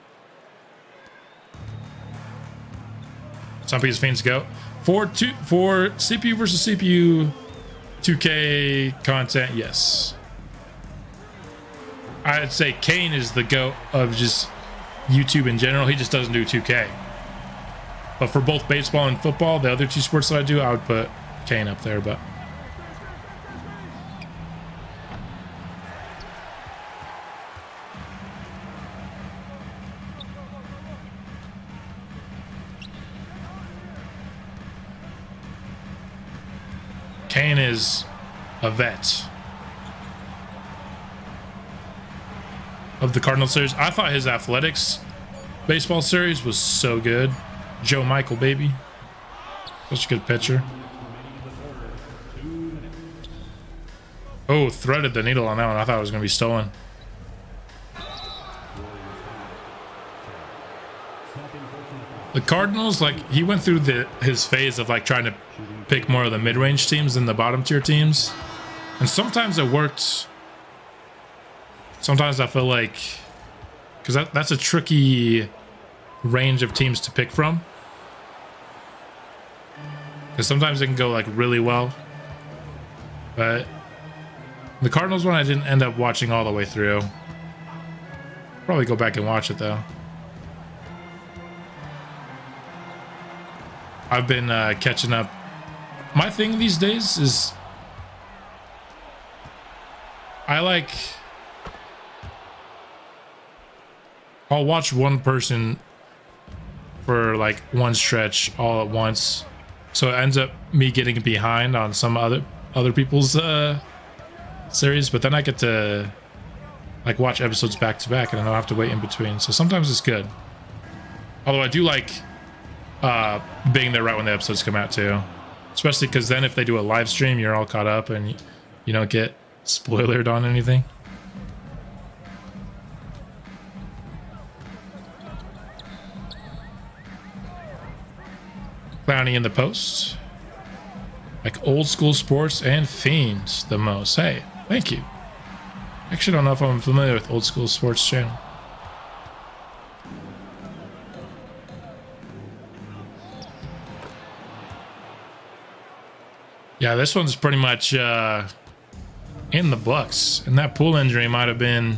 Stumpy's Fiends go. For CPU versus CPU 2K content, yes. I'd say Kane is the GOAT of just YouTube in general. He just doesn't do 2K. But for both baseball and football, the other two sports that I do, I would put Kane up there, but... Kane is a vet of the Cardinal series. I thought his Athletics baseball series was so good. Joe Michael, baby. Such a good pitcher. Oh, threaded the needle on that one. I thought it was going to be stolen. The Cardinals, like, he went through his phase of, like, trying to pick more of the mid-range teams than the bottom-tier teams. And sometimes it worked. Sometimes I feel like... Because that's a tricky range of teams to pick from. Because sometimes it can go, like, really well. But the Cardinals one I didn't end up watching all the way through. Probably go back and watch it, though. I've been catching up. My thing these days is I'll watch one person for like one stretch all at once, so it ends up me getting behind on some other people's series, but then I get to like watch episodes back to back and I don't have to wait in between, so sometimes it's good. Although I do like being there right when the episodes come out too, especially because then if they do a live stream, you're all caught up and you don't get spoilered on anything. Clowny in the post, like old school sports and Fiends the most. Hey, thank you. Actually, don't know if I'm familiar with old school sports channel. Yeah, this one's pretty much in the books. And that pool injury might have been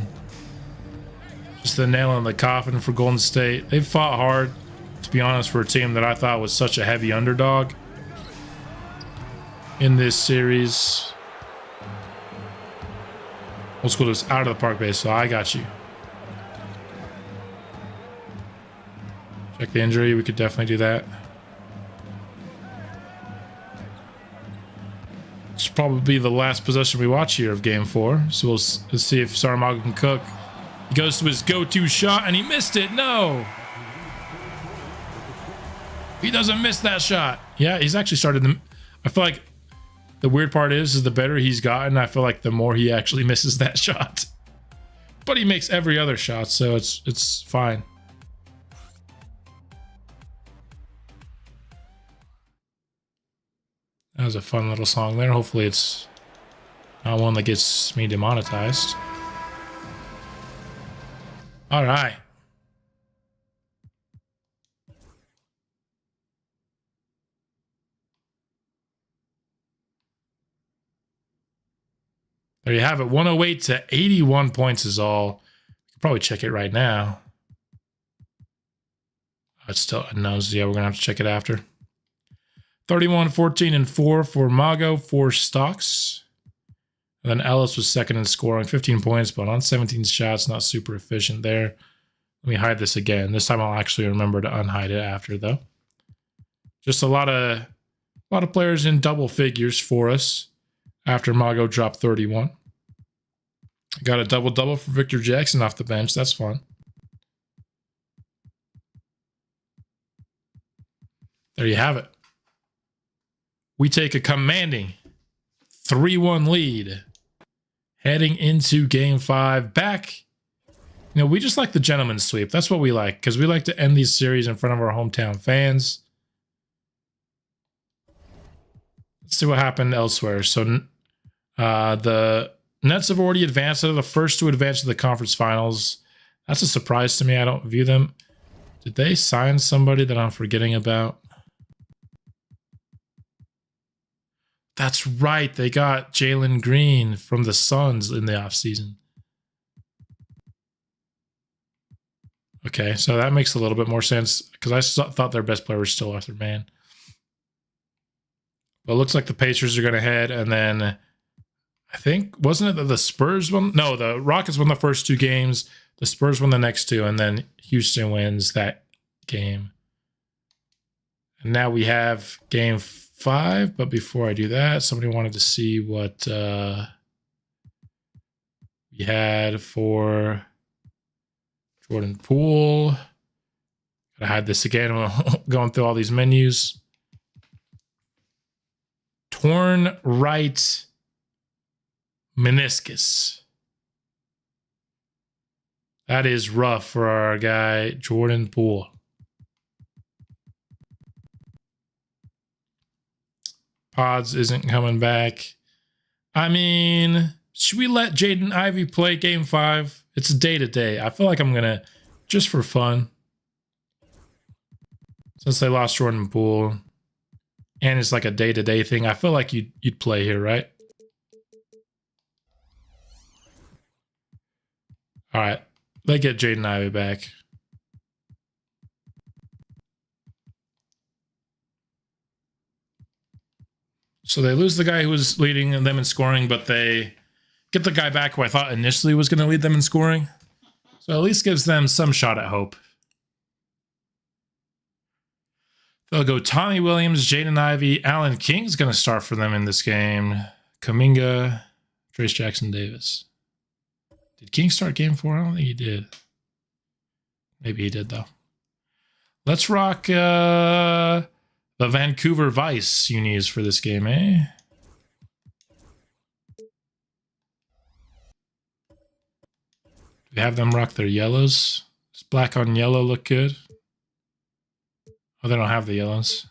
just the nail in the coffin for Golden State. They've fought hard, to be honest, for a team that I thought was such a heavy underdog in this series. Old school is out of the park base, so I got you. Check the injury. We could definitely do that. It's probably the last possession we watch here of Game 4. So let's see if Saramago can cook. He goes to his go-to shot, and he missed it. No! He doesn't miss that shot. Yeah, he's actually started to... I feel like the weird part is the better he's gotten, I feel like the more he actually misses that shot. But he makes every other shot, so it's fine. That was a fun little song there. Hopefully it's not one that gets me demonetized. All right. There you have it. 108 to 81 points is all. You can probably check it right now. It's still unknowns. Yeah, we're going to have to check it after. 31, 14, and 4 for Mago, 4 stocks. And then Ellis was second in scoring, 15 points, but on 17 shots, not super efficient there. Let me hide this again. This time I'll actually remember to unhide it after, though. Just a lot of players in double figures for us after Mago dropped 31. Got a double-double for Victor Jackson off the bench. That's fun. There you have it. We take a commanding 3-1 lead heading into game 5. Back, you know, we just like the gentleman's sweep. That's what we like, because we like to end these series in front of our hometown fans. Let's see what happened elsewhere. So the Nets have already advanced. They're the first to advance to the conference finals. That's a surprise to me. I don't view them. Did they sign somebody that I'm forgetting about? That's right. They got Jalen Green from the Suns in the offseason. Okay, so that makes a little bit more sense, because I thought their best player was still Arthur Mann. But it looks like the Pacers are going to head, and then I think, wasn't it that the Spurs won? No, the Rockets won the first 2 games. The Spurs won the next 2, and then Houston wins that game. And now we have game 5, but before I do that, somebody wanted to see what we had for Jordan Poole. Gotta hide this again. I'm going through all these menus. Torn right meniscus. That is rough for our guy, Jordan Poole. Pods isn't coming back. I mean, should we let Jaden Ivey play game 5? It's day to day. I feel like I'm going to, just for fun, since they lost Jordan Poole, and it's like a day to day thing, I feel like you'd play here, right? All right. They get Jaden Ivey back. So they lose the guy who was leading them in scoring, but they get the guy back who I thought initially was going to lead them in scoring. So at least gives them some shot at hope. They'll go Tommy Williams, Jaden Ivey, Alan King's going to start for them in this game. Kuminga, Trace Jackson Davis. Did King start game 4? I don't think he did. Maybe he did, though. Let's rock the Vancouver Vice unis for this game, eh? Do we have them rock their yellows? Does black on yellow look good? Oh, they don't have the yellows.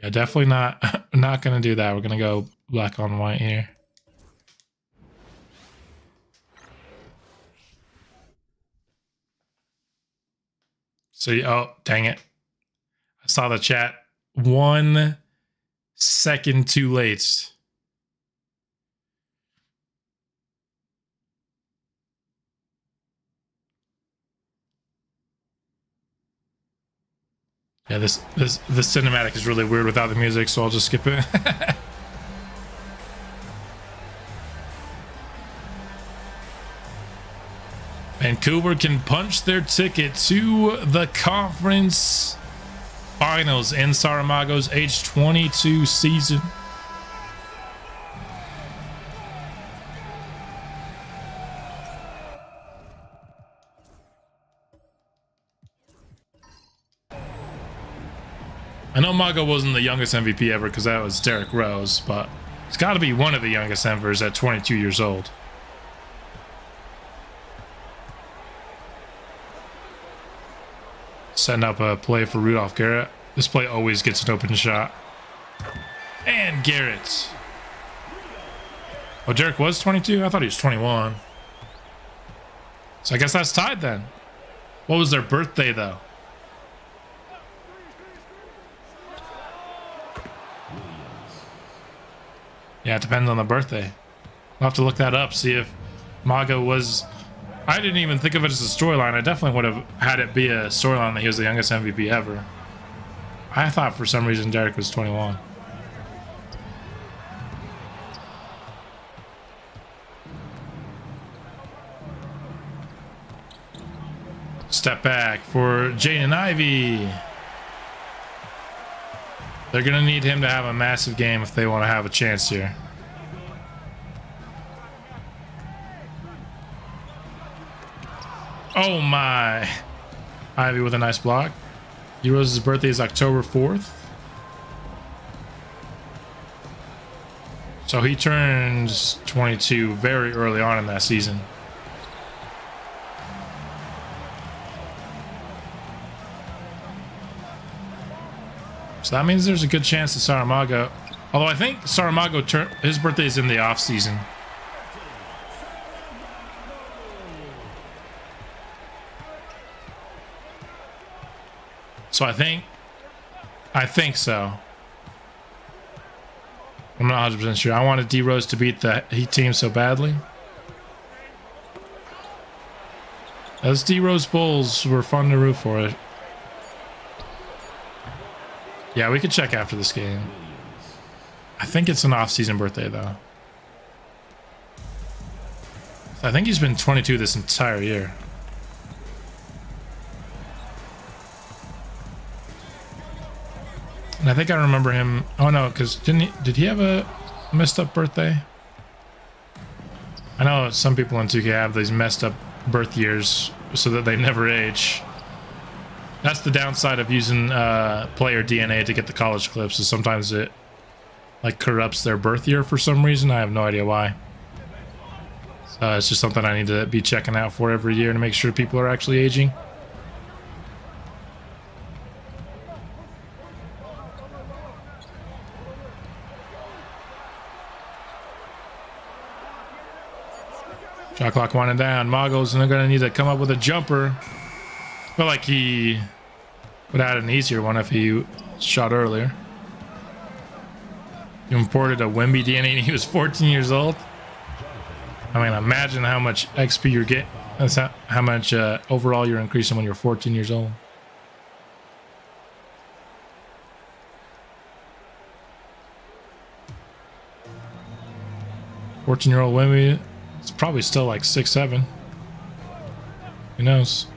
Yeah, definitely not going to do that. We're going to go black on white here. So, oh, dang it. I saw the chat 1 second too late. Yeah, this cinematic is really weird without the music, so I'll just skip it. Vancouver can punch their ticket to the conference finals in Saramago's age 22 season. I know Mago wasn't the youngest MVP ever because that was Derrick Rose, but it's got to be one of the youngest MVPs at 22 years old. Setting up a play for Rudolph Garrett. This play always gets an open shot. And Garrett. Oh, Derrick was 22? I thought he was 21. So I guess that's tied then. What was their birthday, though? Yeah, it depends on the birthday. I'll have to look that up, see if Mago was... I didn't even think of it as a storyline. I definitely would have had it be a storyline that he was the youngest MVP ever. I thought for some reason Derrick was 21. Step back for Jaden Ivey. They're going to need him to have a massive game if they want to have a chance here. Oh my. Ivey with a nice block. D-Rose's birthday is October 4th. So he turns 22 very early on in that season. So that means there's a good chance that Saramago, although I think Saramago, his birthday is in the off season. So I think so. I'm not 100% sure. I wanted D-Rose to beat the Heat team so badly. Those D-Rose Bulls were fun to root for. It. Yeah, we could check after this game. I think it's an off-season birthday, though. I think he's been 22 this entire year. And I think I remember him. Oh no, because did he have a messed up birthday? I know some people in 2K have these messed up birth years so that they never age. That's the downside of using player DNA to get the college clips, is sometimes it like corrupts their birth year for some reason. I have no idea why. So it's just something I need to be checking out for every year to make sure people are actually aging. Shot clock winding down. Mago's going to need to come up with a jumper. I feel like he would have had an easier one if he shot earlier. He imported a Wemby DNA and he was 14 years old. I mean, imagine how much XP you're getting. That's how much overall you're increasing when you're 14 years old. "14-year-old Wemby." It's probably still like 6'7". Who knows?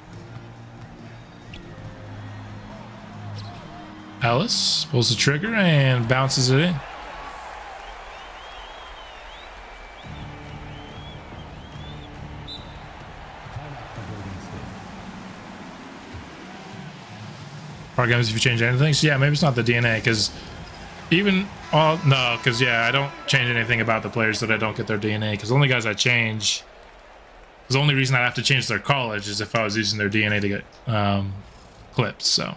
Ellis pulls the trigger and bounces it in. Part games if you change anything. So yeah, maybe it's not the DNA, because even because yeah, I don't change anything about the players that I don't get their DNA, because the only guys I change, the only reason I have to change their college is if I was using their DNA to get clips. So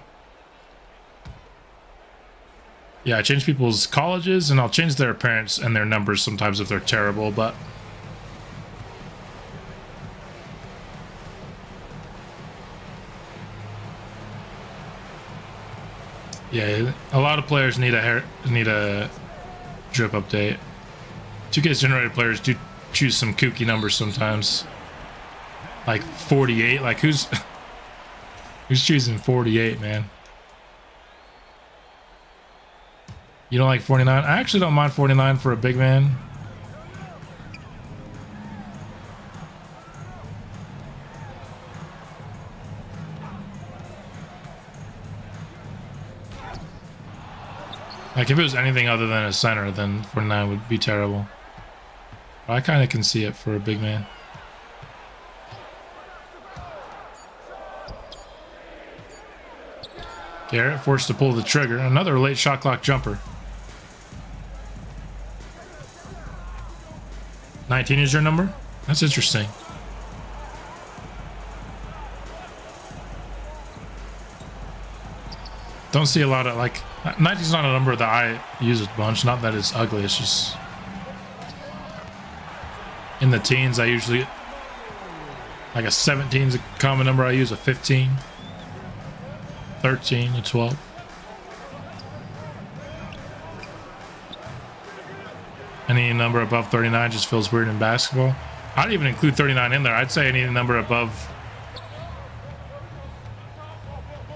yeah, I change people's colleges, and I'll change their appearance and their numbers sometimes if they're terrible, but yeah, a lot of players need a drip update. 2K's generated players do choose some kooky numbers sometimes, like 48. Like who's choosing 48, man? You don't like 49? I actually don't mind 49 for a big man. Like if it was anything other than a center, then 49 would be terrible. But I kind of can see it for a big man. Garrett forced to pull the trigger. Another late shot clock jumper. 19 is your number? That's interesting. Don't see a lot of, like, 19 is not a number that I use a bunch. Not that it's ugly, it's just in the teens I usually, like a 17 is a common number I use, a 15, 13, a 12. Any number above 39 just feels weird in basketball. I'd even include 39 in there. I'd say any number above,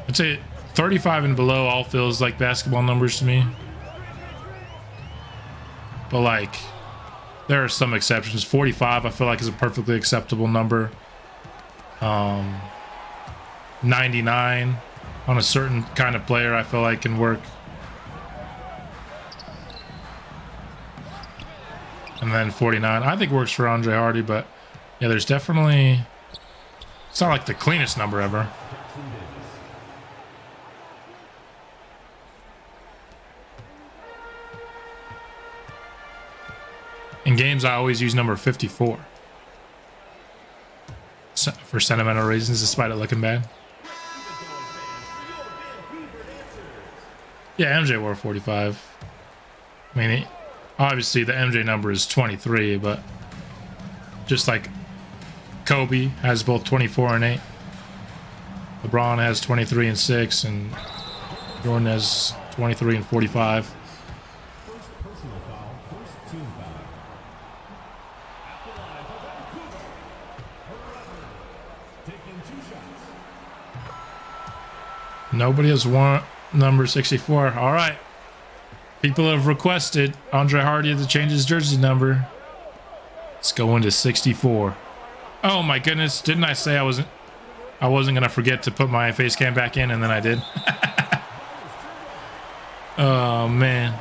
I'd say 35 and below all feels like basketball numbers to me. But like, there are some exceptions. 45 I feel like is a perfectly acceptable number. 99 on a certain kind of player I feel like can work. And then 49 I think works for Andre Hardy, but yeah, there's definitely, it's not like the cleanest number ever. In games, I always use number 54 for sentimental reasons, despite it looking bad. Yeah, MJ wore 45. I mean, obviously the MJ number is 23, but just like Kobe has both 24 and 8. LeBron has 23 and 6, and Jordan has 23 and 45. Nobody has worn number 64. All right. People have requested Andre Hardy to change his jersey number. Let's go into 64. Oh my goodness. Didn't I say I wasn't going to forget to put my face cam back in, and then I did? Oh man.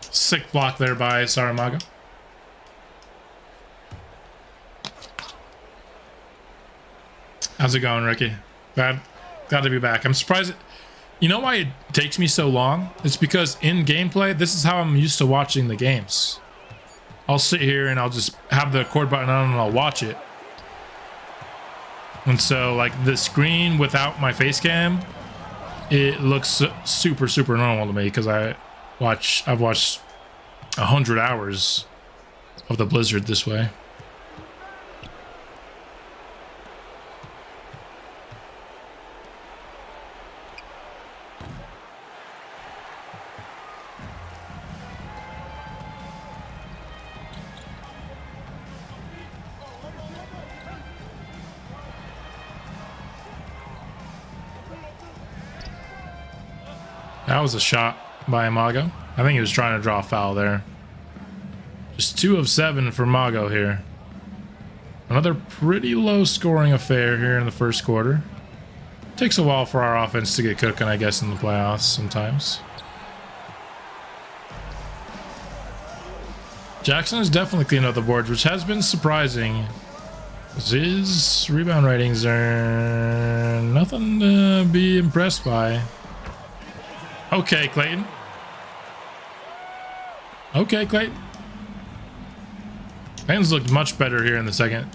Sick block there by Saramago. How's it going, Ricky? Glad to be back. I'm surprised. You know why it takes me so long? It's because in gameplay, this is how I'm used to watching the games. I'll sit here and I'll just have the record button on and I'll watch it. And so, like, the screen without my face cam, it looks super, super normal to me because I've watched 100 hours of the Blizzard this way. That was a shot by Mago. I think he was trying to draw a foul there. Just 2 of 7 for Mago here. Another pretty low scoring affair here in the first quarter. Takes a while for our offense to get cooking, I guess, in the playoffs sometimes. Jackson is definitely cleaned up the boards, which has been surprising. His rebound ratings are nothing to be impressed by. Okay, Clayton. Okay, Clayton. Clayton's looked much better here in the second.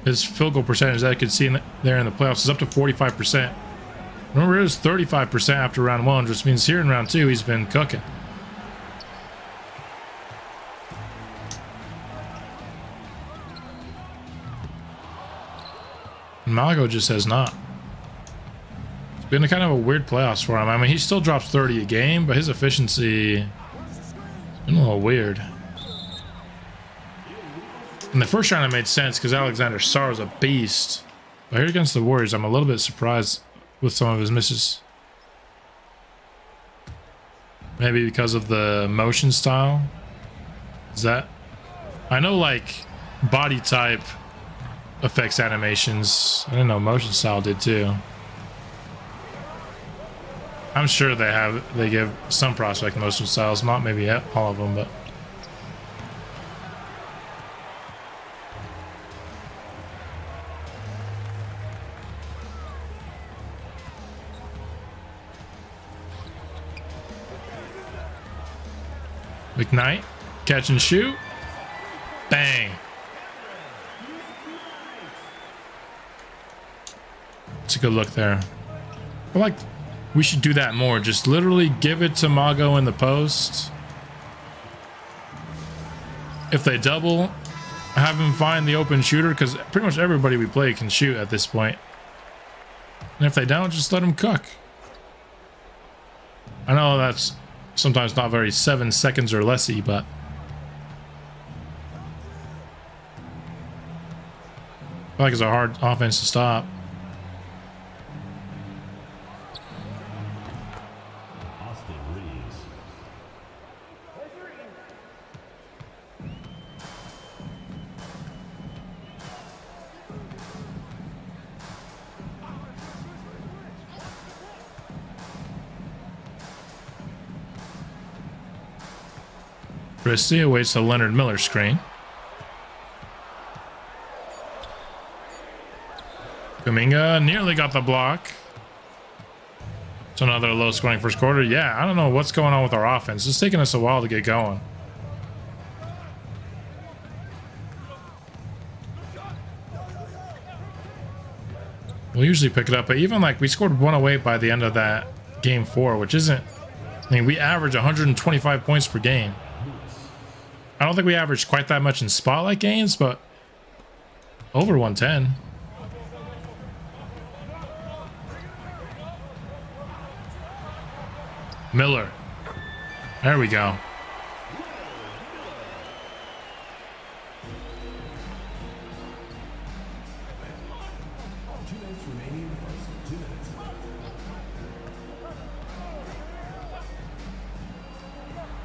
His field goal percentage that I could see there in the playoffs is up to 45%. Remember, it was 35% after round 1, which means here in round 2, he's been cooking. Mago just has not. It's been a kind of a weird playoffs for him. I mean, he still drops 30 a game, but his efficiency has been a little weird. In the first round, it made sense because Alexander Sarr was a beast. But here against the Warriors, I'm a little bit surprised with some of his misses. Maybe because of the motion style. Is that? I know, like, body type affects animations. I didn't know motion style did too. I'm sure they give some prospect motion styles, not maybe all of them, but. McKnight, catch and shoot. Bang. It's a good look there. I feel like we should do that more. Just literally give it to Mago in the post. If they double, have him find the open shooter, because pretty much everybody we play can shoot at this point. And if they don't, just let him cook. I know that's sometimes not very 7 seconds or lessy, but I feel like it's a hard offense to stop. Christie awaits the Leonard Miller screen. Kuminga nearly got the block. It's another low-scoring first quarter. Yeah, I don't know what's going on with our offense. It's taking us a while to get going. We'll usually pick it up, but even like we scored 108 by the end of that game 4, which isn't... I mean, we average 125 points per game. I don't think we averaged quite that much in spotlight games, but over 110. Miller. There we go.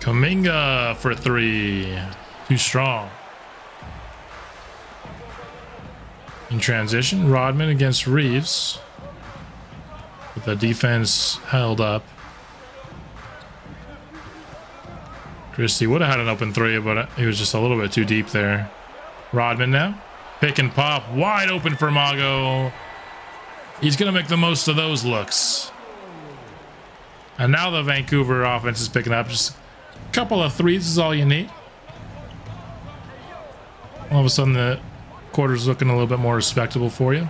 Kuminga for 3. Too strong. In transition, Rodman against Reeves. With the defense held up. Christie would have had an open 3, but he was just a little bit too deep there. Rodman now. Pick and pop. Wide open for Mago. He's going to make the most of those looks. And now the Vancouver offense is picking up. Just a couple of threes is all you need. All of a sudden, the quarter's looking a little bit more respectable for you.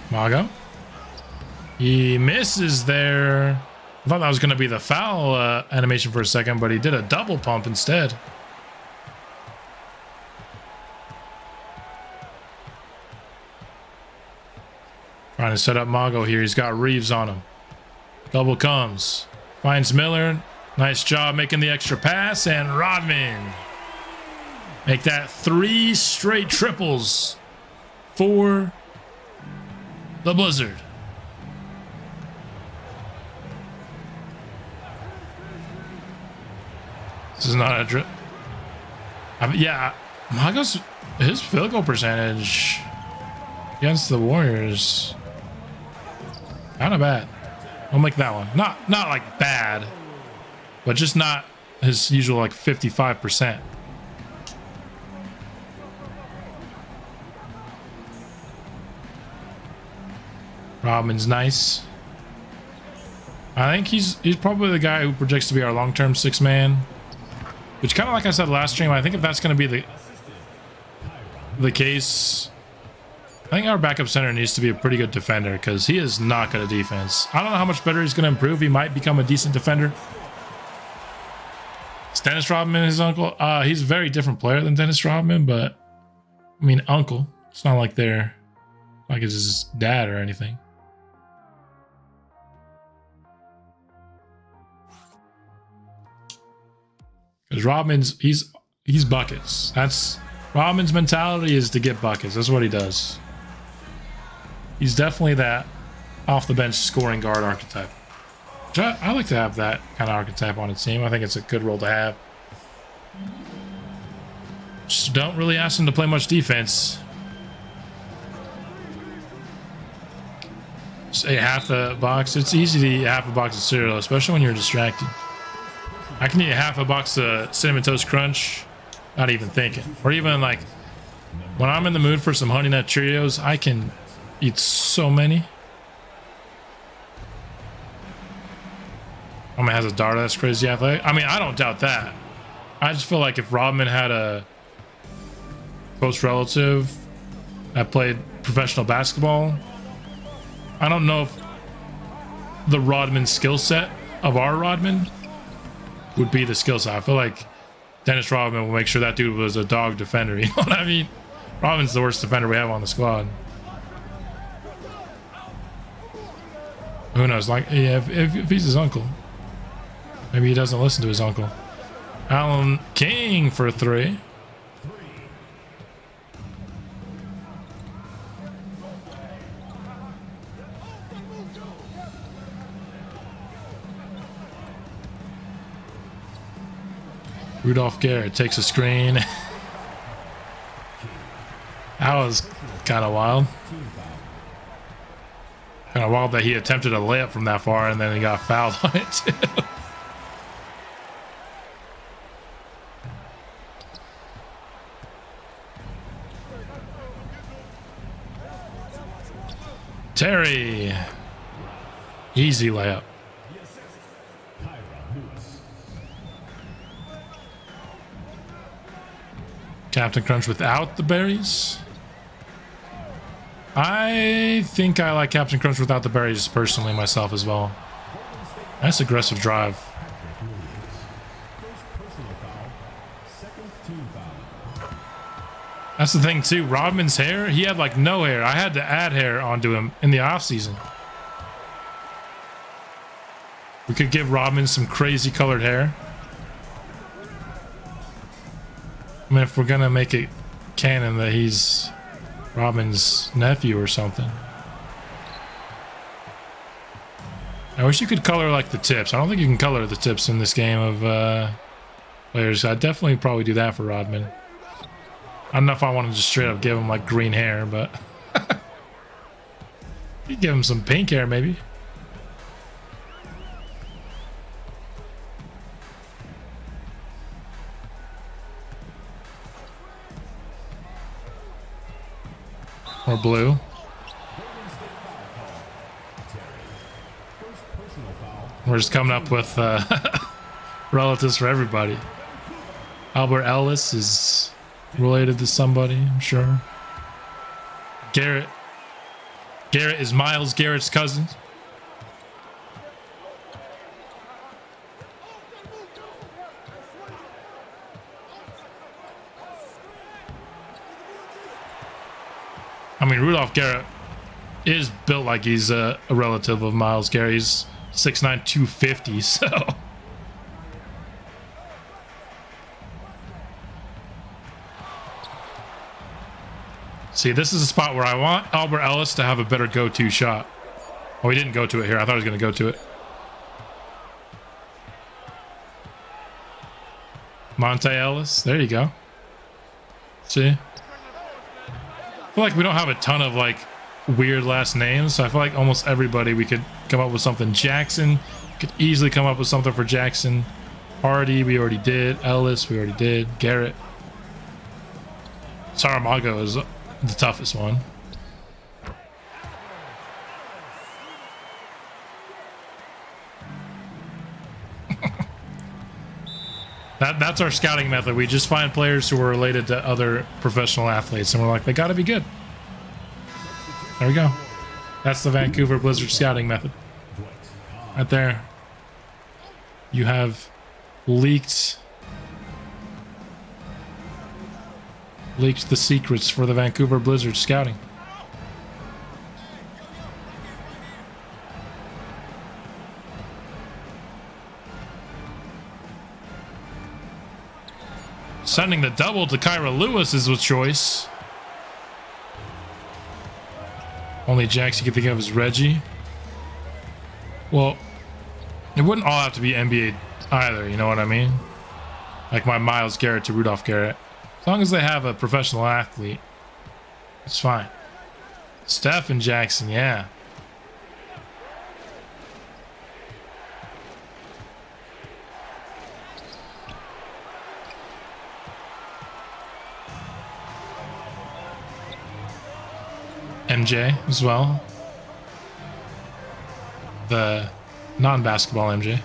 Mago. He misses there. I thought that was going to be the foul animation for a second, but he did a double pump instead. Trying to set up Mago here. He's got Reeves on him. Double comes. Finds Miller. Nice job making the extra pass. And Rodman. Make that 3 straight triples for the Blizzard. This is not a drip. Yeah, Mago's his field goal percentage against the Warriors, kind of bad. I'll make that one. Not like bad, but just not his usual like 55%. Rodman's nice. I think he's probably the guy who projects to be our long-term 6-man. Which, kind of like I said last stream, I think if that's going to be the case, I think our backup center needs to be a pretty good defender, because he is not good at defense. I don't know how much better he's going to improve. He might become a decent defender. Is Dennis Rodman his uncle? He's a very different player than Dennis Rodman, but I mean, uncle. It's not like they're like it's his dad or anything. Because Rodman's he's buckets. That's Rodman's mentality, is to get buckets. That's what he does. He's definitely that off the bench scoring guard archetype. Which I like to have that kind of archetype on a team. I think it's a good role to have. Just don't really ask him to play much defense. Say half the box. It's easy to eat half a box of cereal, especially when you're distracted. I can eat half a box of Cinnamon Toast Crunch, not even thinking. Or even like, when I'm in the mood for some Honey Nut Cheerios, I can eat so many. I mean, has a daughter that's crazy athletic. I mean, I don't doubt that. I just feel like if Rodman had a close relative that played professional basketball, I don't know if the Rodman skill set of our Rodman would be the skill set. I feel like Dennis Rodman will make sure that dude was a dog defender. You know what I mean? Rodman's the worst defender we have on the squad. Who knows? Like, yeah, if he's his uncle, maybe he doesn't listen to his uncle. Alan King for 3. Rudolph Garrett takes a screen. That was kind of wild. Kind of wild that he attempted a layup from that far and then he got fouled on it too. Terry. Easy layup. Captain Crunch without the berries. I think I like Captain Crunch without the berries personally myself as well. Nice aggressive drive. That's the thing too. Rodman's hair, he had like no hair. I had to add hair onto him in the off season. We could give Rodman some crazy colored hair. I mean, if we're gonna make it canon that he's Rodman's nephew or something. I wish you could color like the tips. I don't think you can color the tips in this game of players. I'd definitely probably do that for Rodman. I don't know if I want to just straight up give him like green hair, but you give him some pink hair maybe. Or blue. We're just coming up with relatives for everybody. Albert Ellis is related to somebody, I'm sure. Garrett is Miles Garrett's cousin. I mean, Rudolph Garrett is built like he's a relative of Miles Garrett. He's 6'9", 250, so... See, this is a spot where I want Albert Ellis to have a better go-to shot. Oh, he didn't go to it here. I thought he was going to go to it. Monte Ellis. There you go. See? I feel like we don't have a ton of, like, weird last names. So I feel like almost everybody we could come up with something. Jackson. Could easily come up with something for Jackson. Hardy, we already did. Ellis, we already did. Garrett. Saramago is the toughest one. That's our scouting method. We just find players who are related to other professional athletes and we're like, they gotta be good. There we go. That's the Vancouver Blizzard scouting method. Right there. You have leaked the secrets for the Vancouver Blizzard scouting. Sending the double to Kyra Lewis is a choice. Only Jax you can think of is Reggie. Well, it wouldn't all have to be NBA either, you know what I mean? Like my Miles Garrett to Rudolph Garrett. As long as they have a professional athlete, it's fine. Steph and Jackson, yeah. MJ as well. The non-basketball MJ.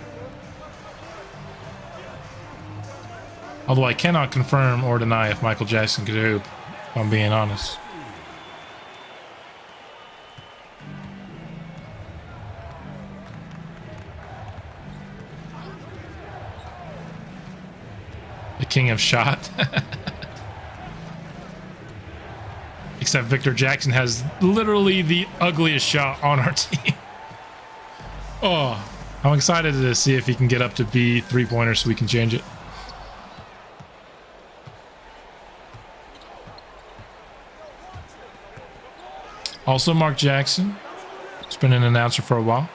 Although I cannot confirm or deny if Michael Jackson could hoop, if I'm being honest. The king of shot. Except Victor Jackson has literally the ugliest shot on our team. Oh, I'm excited to see if he can get up to be three-pointer so we can change it. Also, Mark Jackson. He's been an announcer for a while.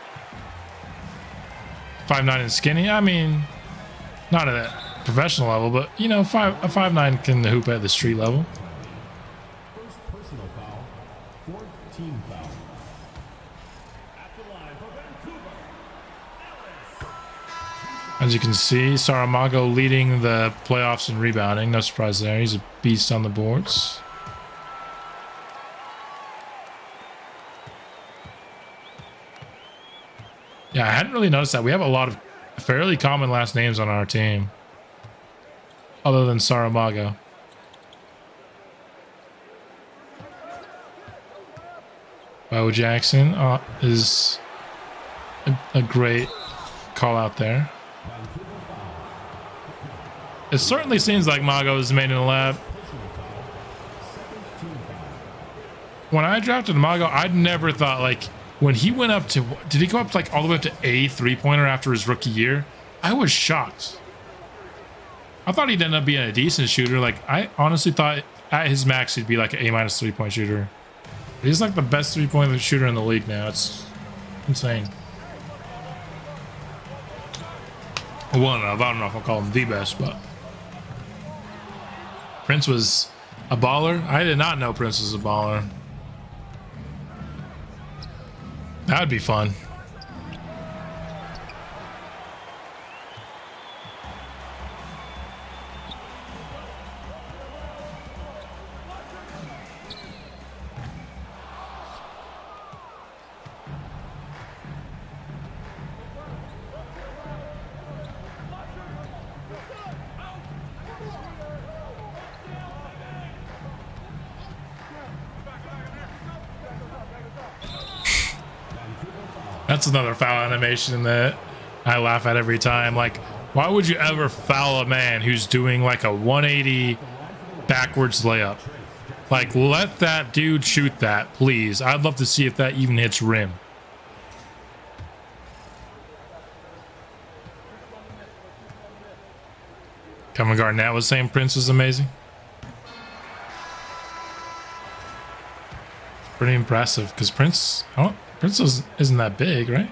5'9" and skinny. I mean, not at that professional level, but, you know, a 5'9" can hoop at the street level. As you can see, Saramago leading the playoffs in rebounding. No surprise there. He's a beast on the boards. Yeah, I hadn't really noticed that. We have a lot of fairly common last names on our team. Other than Saramago. Bo Jackson is a great call out there. It certainly seems like Mago is made in a lab. When I drafted Mago, I'd never thought, like, when he went up to, did he go up like all the way up to A three-pointer after his rookie year? I was shocked. I thought he'd end up being a decent shooter. Like, I honestly thought at his max he'd be like an A- three-point shooter. He's like the best three-point shooter in the league now. It's insane. Well, I don't know if I'll call him the best, but Prince was a baller. I did not know Prince was a baller. That would be fun. That's another foul animation that I laugh at every time. Like, why would you ever foul a man who's doing like a 180 backwards layup? Like, let that dude shoot that, please. I'd love to see if that even hits rim. Kevin Garnett was saying Prince was amazing. Pretty impressive because Prince isn't that big, right?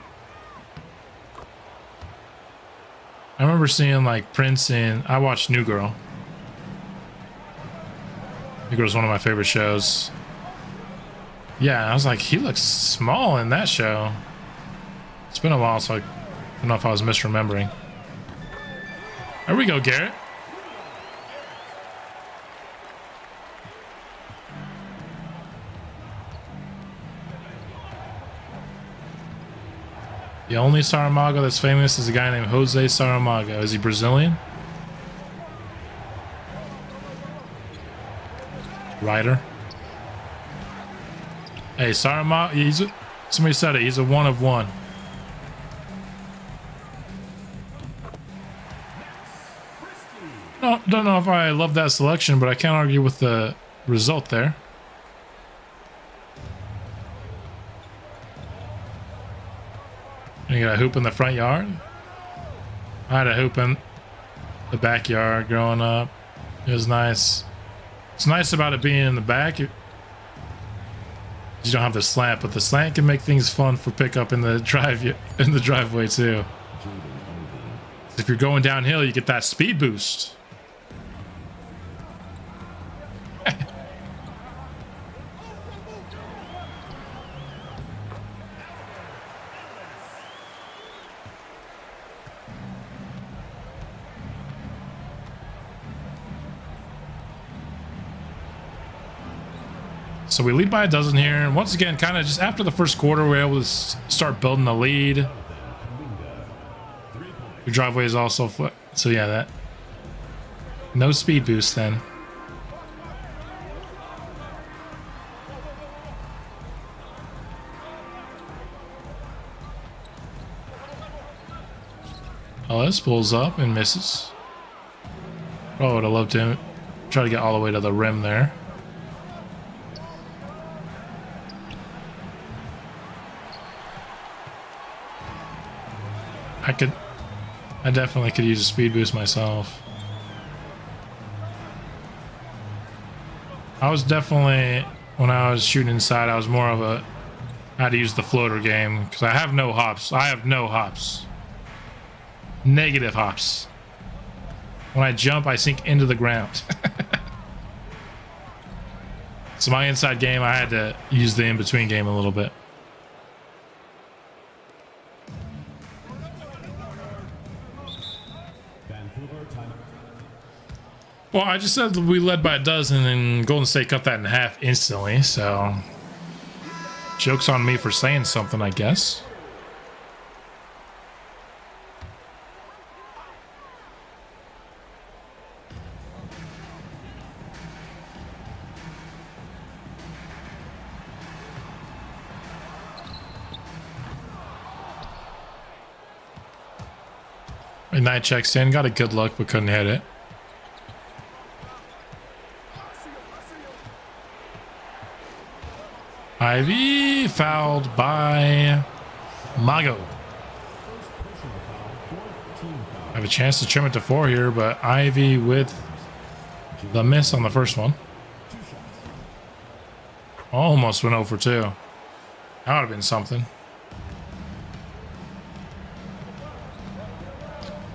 I remember seeing like Prince in, I watched New Girl. New Girl's one of my favorite shows. Yeah, I was like, he looks small in that show. It's been a while, so I don't know if I was misremembering. There we go, Garrett. The only Saramago that's famous is a guy named Jose Saramago. Is he Brazilian? Ryder. Hey, Saramago, somebody said it, he's a one of one. No, don't know if I love that selection, but I can't argue with the result there. You got a hoop in the front yard? I had a hoop in the backyard growing up. It was nice. It's nice about it being in the back. You don't have the slant, but the slant can make things fun for pickup in the driveway too. If you're going downhill, you get that speed boost. So we lead by a dozen here, and once again, kind of just after the first quarter, we were able to start building the lead. Your driveway is also so yeah, that no speed boost then. Ellis pulls up and misses. Oh, would have loved to try to get all the way to the rim there. I definitely could use a speed boost myself. I was definitely, when I was shooting inside, I was more of a, I had to use the floater game because I have no hops. I have no hops. Negative hops. When I jump, I sink into the ground. So my inside game, I had to use the in-between game a little bit. Well, I just said we led by a dozen and Golden State cut that in half instantly, so joke's on me for saying something, I guess. Knight checks in, got a good look, but couldn't hit it. Ivy fouled by Mago. I have a chance to trim it to 4 here, but Ivy with the miss on the first one. Almost went 0 for 2. That would have been something.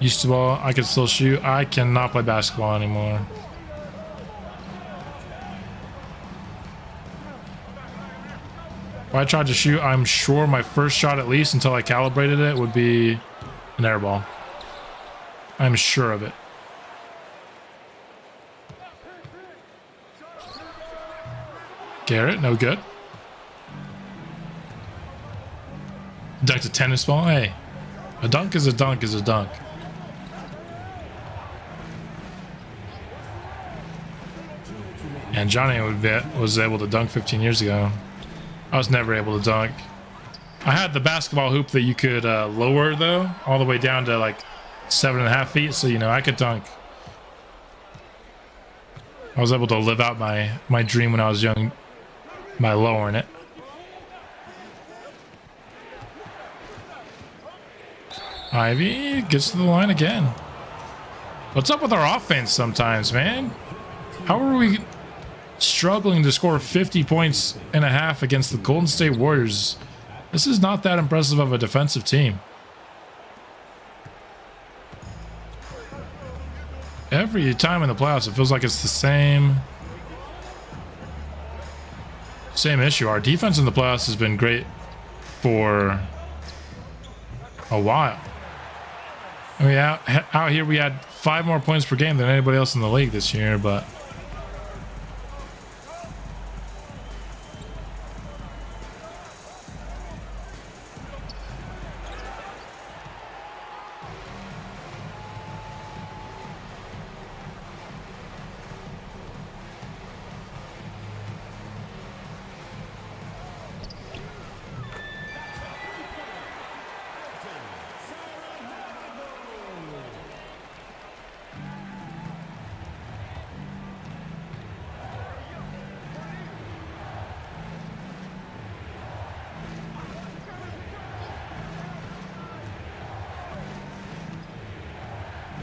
Used to ball, I could still shoot. I cannot play basketball anymore. If I tried to shoot, I'm sure my first shot, at least until I calibrated it, would be an air ball. I'm sure of it. Garrett, no good. Dunked a tennis ball. Hey, a dunk is a dunk is a dunk. And Johnny was able to dunk 15 years ago. I was never able to dunk. I had the basketball hoop that you could lower, though, all the way down to like 7.5 feet. So, you know, I could dunk. I was able to live out my dream when I was young by lowering it. Ivy gets to the line again. What's up with our offense sometimes, man? How are we struggling to score 50 points and a half against the Golden State Warriors? This is not that impressive of a defensive team. Every time in the playoffs, it feels like it's the same issue. Our defense in the playoffs has been great for a while. I mean, out here we had 5 more points per game than anybody else in the league this year, but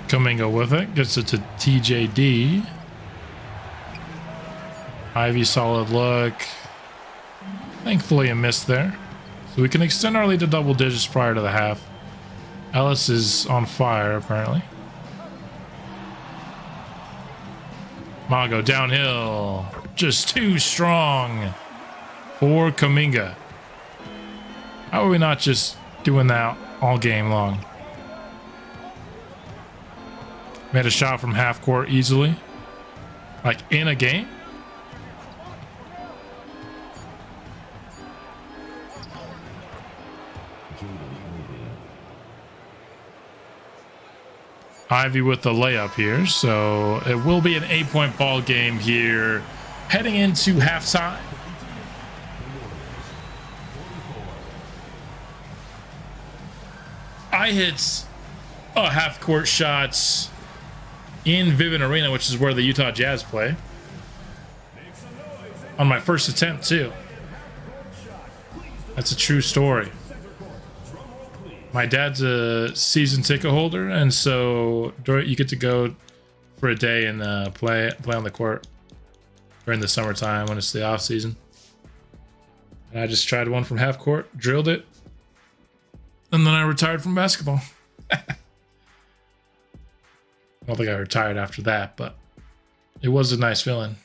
Kuminga with it, gets it to TJD. Ivy, solid look. Thankfully a miss there. So we can extend our lead to double digits prior to the half. Ellis is on fire, apparently. Mago downhill. Just too strong for Kuminga. How are we not just doing that all game long? Made a shot from half court easily. Like in a game. Ivy with the layup here. So it will be an 8-point ball game here. Heading into halftime. I hit a half court shots in Vivint Arena, which is where the Utah Jazz play, on my first attempt too. That's a true story. My dad's a season ticket holder, and so you get to go for a day and play on the court during the summertime when it's the off season. And I just tried one from half court, drilled it, and then I retired from basketball. I don't think I retired after that, but it was a nice feeling.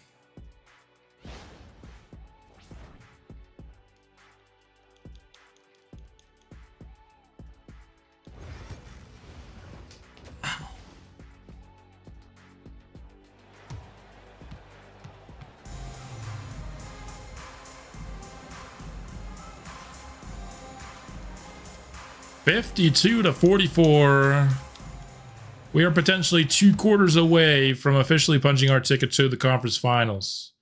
52-44. We are potentially 2 quarters away from officially punching our ticket to the conference finals.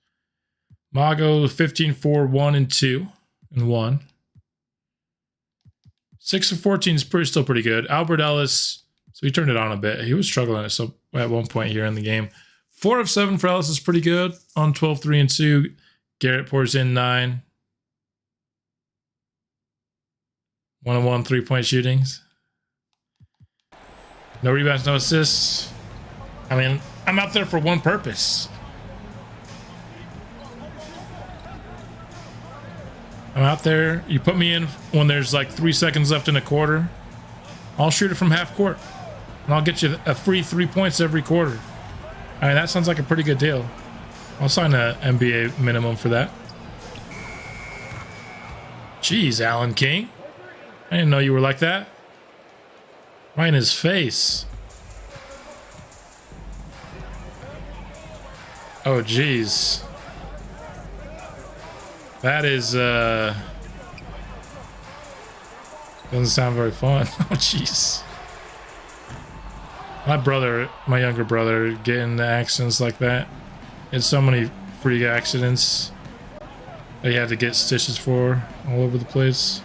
Mago 15-4, 1-2 and 1. 6 of 14 is still pretty good. Albert Ellis, so he turned it on a bit. He was struggling at one point here in the game. 4 of 7 for Ellis is pretty good on 12, 3 and 2. Garrett pours in 9. 1-1 3-point shootings. No rebounds, no assists. I mean, I'm out there for one purpose. I'm out there. You put me in when there's like 3 seconds left in a quarter. I'll shoot it from half court. And I'll get you a free 3 points every quarter. I mean, that sounds like a pretty good deal. I'll sign an NBA minimum for that. Jeez, Alan King. I didn't know you were like that. Right in his face. Oh, jeez. That is, doesn't sound very fun. Oh, jeez. My younger brother, getting into accidents like that. He had so many freak accidents that he had to get stitches for all over the place.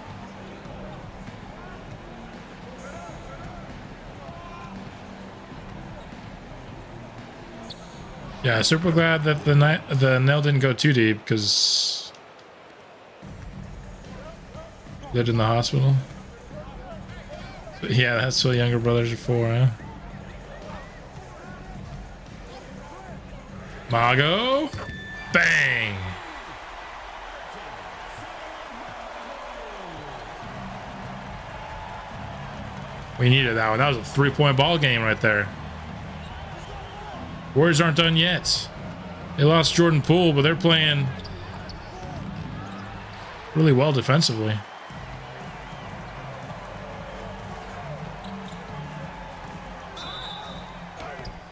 Yeah, super glad that the nail didn't go too deep because lived in the hospital. But yeah, that's what younger brothers are for, huh? Mago, bang! We needed that one. That was a 3-point ball game right there. Warriors aren't done yet. They lost Jordan Poole, but they're playing really well defensively.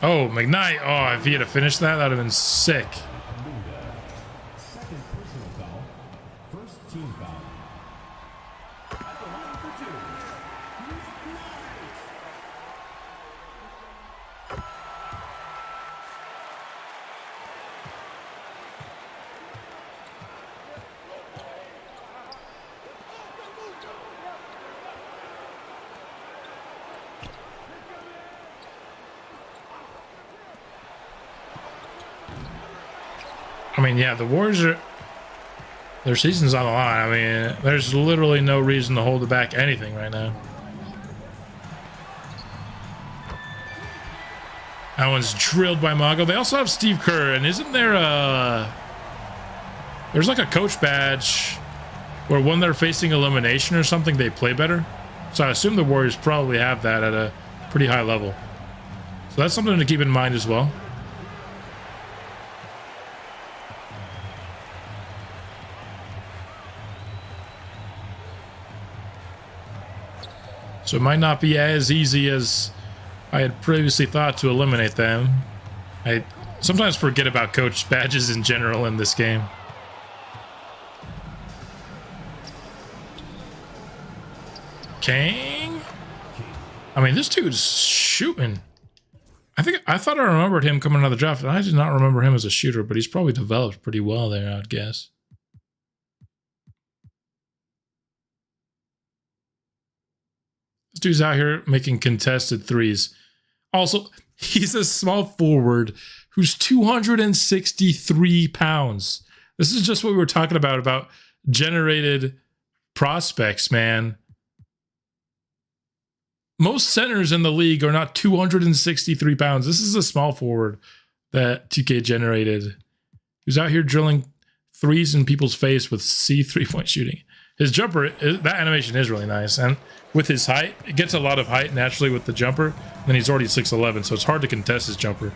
Oh, McKnight. Oh, if he had finished that, that would have been sick. I mean, yeah, the Warriors are... Their season's on the line. I mean, there's literally no reason to hold back anything right now. That one's drilled by Mago. They also have Steve Kerr, and isn't there a... There's like a coach badge where when they're facing elimination or something, they play better. So I assume the Warriors probably have that at a pretty high level. So that's something to keep in mind as well. So it might not be as easy as I had previously thought to eliminate them. I sometimes forget about coach badges in general in this game. King? I mean, this dude's shooting. I thought I remembered him coming out of the draft, and I did not remember him as a shooter, but he's probably developed pretty well there, I'd guess. This dude's out here making contested threes. Also, he's a small forward who's 263 pounds. This is just what we were talking about generated prospects, man. Most centers in the league are not 263 pounds. This is a small forward that 2K generated. Who's out here drilling threes in people's face with C 3-point shooting. His jumper, that animation is really nice. And with his height, it gets a lot of height naturally with the jumper. And then he's already 6'11", so it's hard to contest his jumper.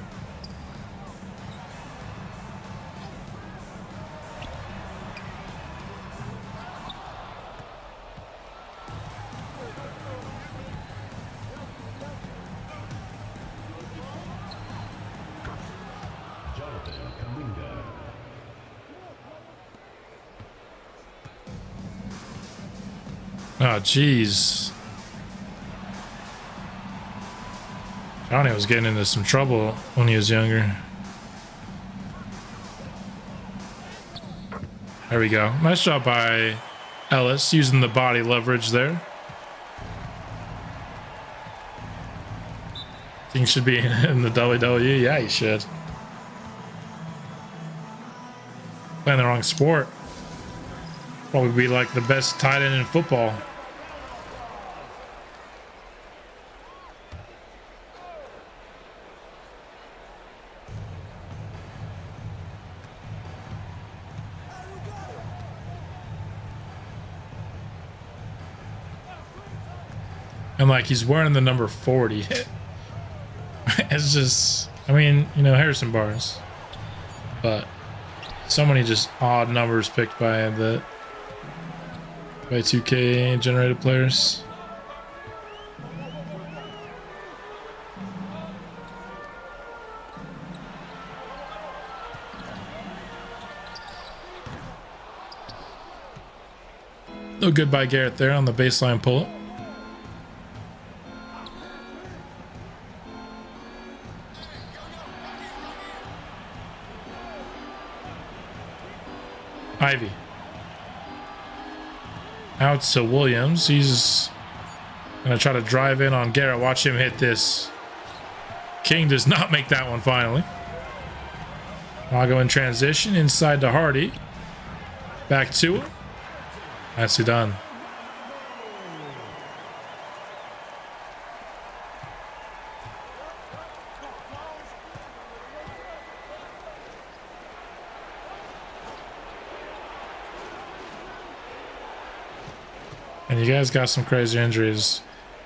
Oh, jeez. Johnny was getting into some trouble when he was younger. There we go. Nice job by Ellis using the body leverage there. Think he should be in the WWE? Yeah, he should. Playing the wrong sport. Probably be like the best tight end in football. And like he's wearing the number 40. It's just, I mean, you know, Harrison Barnes. But so many just odd numbers picked by 2K generated players. No good by Garrett there on the baseline pull-up. Ivy. Out to Williams. He's going to try to drive in on Garrett. Watch him hit this. King does not make that one finally. I'll go in transition inside to Hardy. Back to him. That's done. And you guys got some crazy injuries.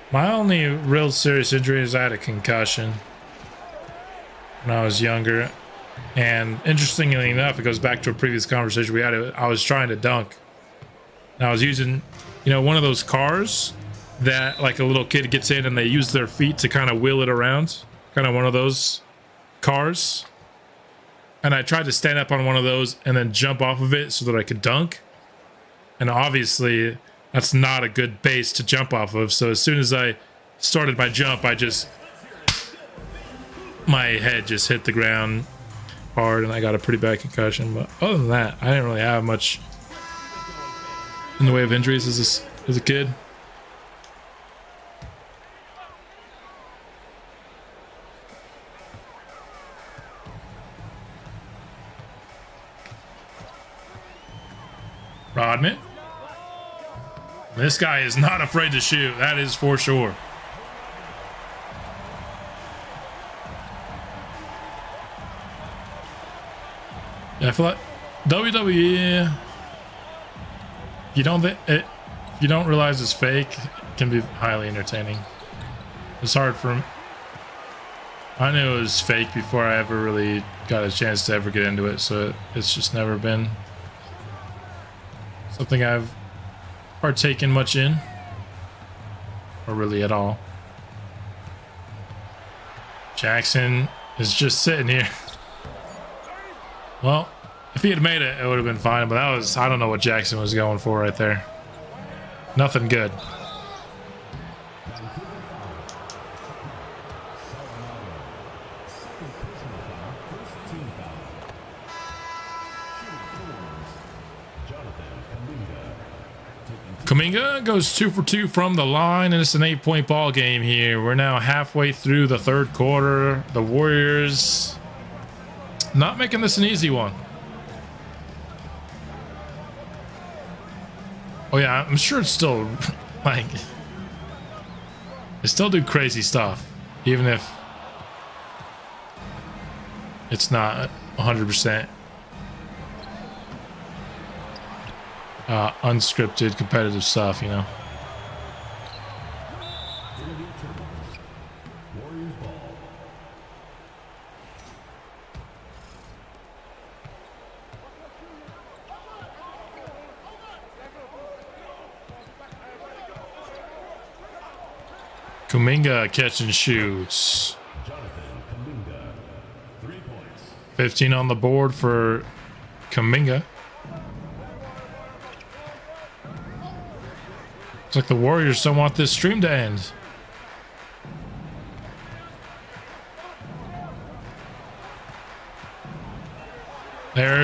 My only real serious injury is I had a concussion when I was younger. And interestingly enough, it goes back to a previous conversation we had. I was trying to dunk. And I was using, you know, one of those cars that like a little kid gets in and they use their feet to kind of wheel it around. Kind of one of those cars. And I tried to stand up on one of those and then jump off of it so that I could dunk. And obviously that's not a good base to jump off of. So as soon as I started my jump, my head just hit the ground hard and I got a pretty bad concussion. But other than that, I didn't really have much in the way of injuries as a kid. Rodman. This guy is not afraid to shoot. That is for sure. Yeah, I feel like WWE, if you don't realize it's fake, it can be highly entertaining. It's hard for him. I knew it was fake before I ever really got a chance to ever get into it, so it's just never been something I've partaken much in, or really at all. Jackson is just sitting here. Well, if he had made it, it would have been fine, but that was, I don't know what Jackson was going for right there. Nothing good. Kuminga goes 2 for 2 from the line, and it's an 8-point ball game here. We're now halfway through the third quarter. The Warriors not making this an easy one. Oh yeah, I'm sure it's still like they still do crazy stuff, even if it's not 100% unscripted competitive stuff, you know. Kuminga catch and shoots. 15 on the board for Kuminga. Looks like the Warriors don't want this stream to end.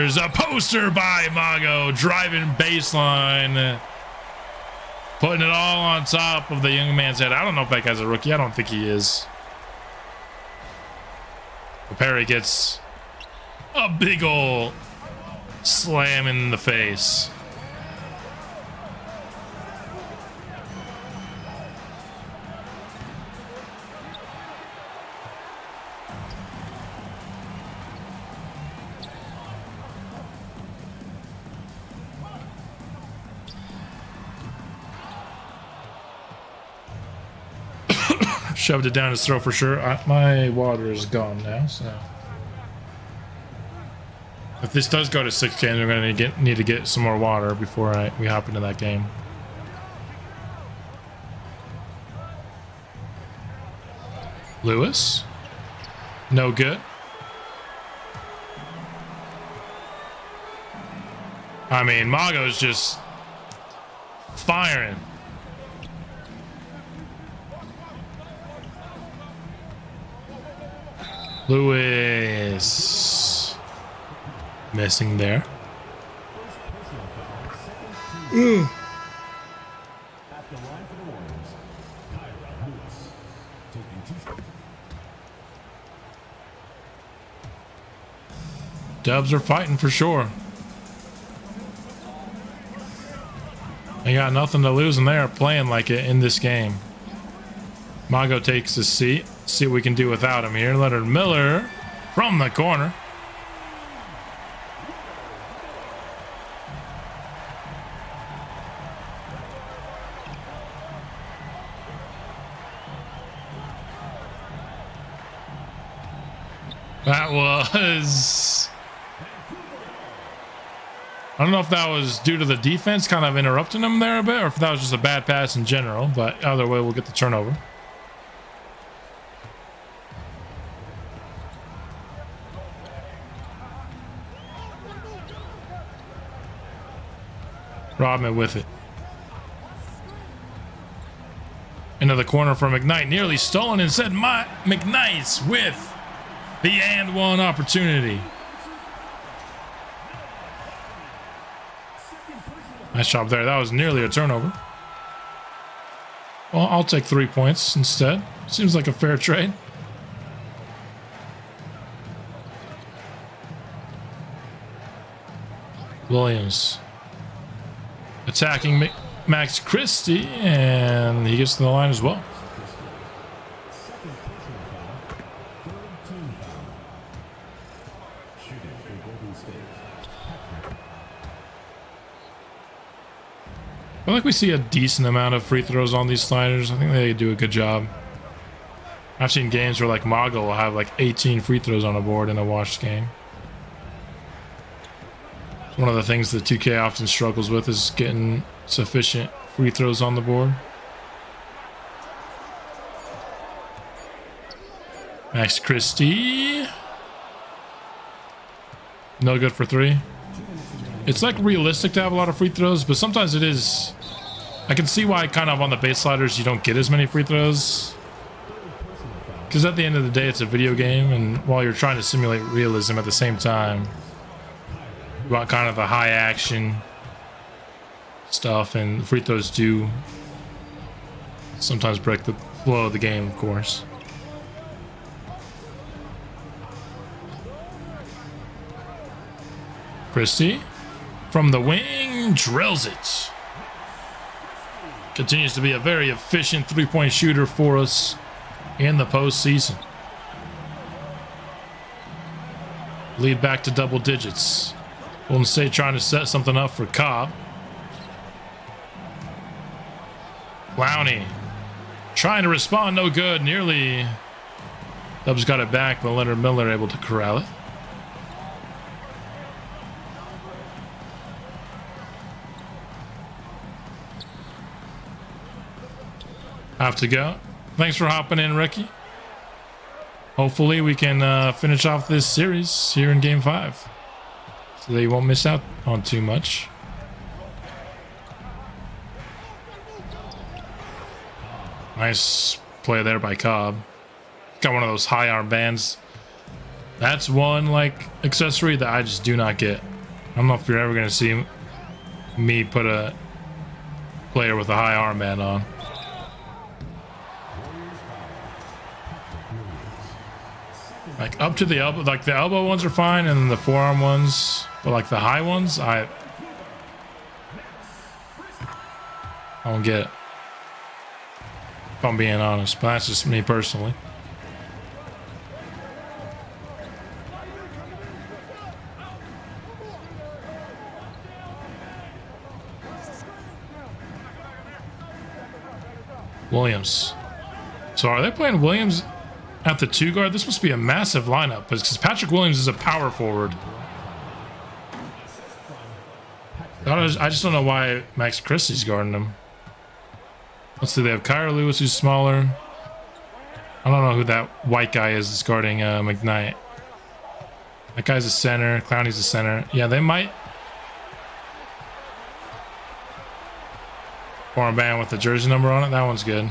There's a poster by Mago driving baseline, putting it all on top of the young man's head. I don't know if that guy's a rookie. I don't think he is. Perry gets a big ol' slam in the face. Shoved it down his throat for sure. My water is gone now, so if this does go to 6 games, we're going to need to get some more water before we hop into that game. Lewis, no good. I mean, Mago's just firing. Lewis missing there. Dubs are fighting for sure. They got nothing to lose and they are playing like it in this game. Mago takes his seat. See what we can do without him here. Leonard Miller from the corner. That was... I don't know if that was due to the defense kind of interrupting him there a bit, or if that was just a bad pass in general, but either way, we'll get the turnover. Rodman with it. Into the corner for McKnight. Nearly stolen. Instead, McKnight with the and one opportunity. Nice job there. That was nearly a turnover. Well, I'll take 3 points instead. Seems like a fair trade. Williams. Attacking Max Christie, and he gets to the line as well. I feel like we see a decent amount of free throws on these sliders. I think they do a good job. I've seen games where like Mago will have like 18 free throws on a board in a washed game. One of the things that 2K often struggles with is getting sufficient free throws on the board. Max Christie. No good for 3. It's like realistic to have a lot of free throws, but sometimes it is. I can see why kind of on the base sliders you don't get as many free throws. Because at the end of the day, it's a video game, and while you're trying to simulate realism at the same time, you want kind of the high action stuff, and free throws do sometimes break the flow of the game, of course. Christie from the wing drills it. Continues to be a very efficient three-point shooter for us in the postseason. Lead back to double digits. Golden State trying to set something up for Cobb. Clowney trying to respond, no good. Nearly. Dubs got it back, but Leonard Miller able to corral it. Have to go. Thanks for hopping in, Ricky. Hopefully we can finish off this series here in Game 5. So that you won't miss out on too much. Nice play there by Cobb. Got one of those high arm bands. That's one like accessory that I just do not get. don't know if you're ever going to see me put a player with a high armband on. Like up to the elbow, like the elbow ones are fine, and then the forearm ones, but like the high ones, I don't get it. If I'm being honest, but that's just me personally. Williams. So are they playing Williams at the 2 guard? This must be a massive lineup because Patrick Williams is a power forward. I just don't know why Max Christie's guarding him. Let's see, they have Kyra Lewis, who's smaller. I don't know who that white guy is that's guarding McKnight. That guy's a center. Clowney's a center. Yeah, they might. Form band with the jersey number on it. That one's good.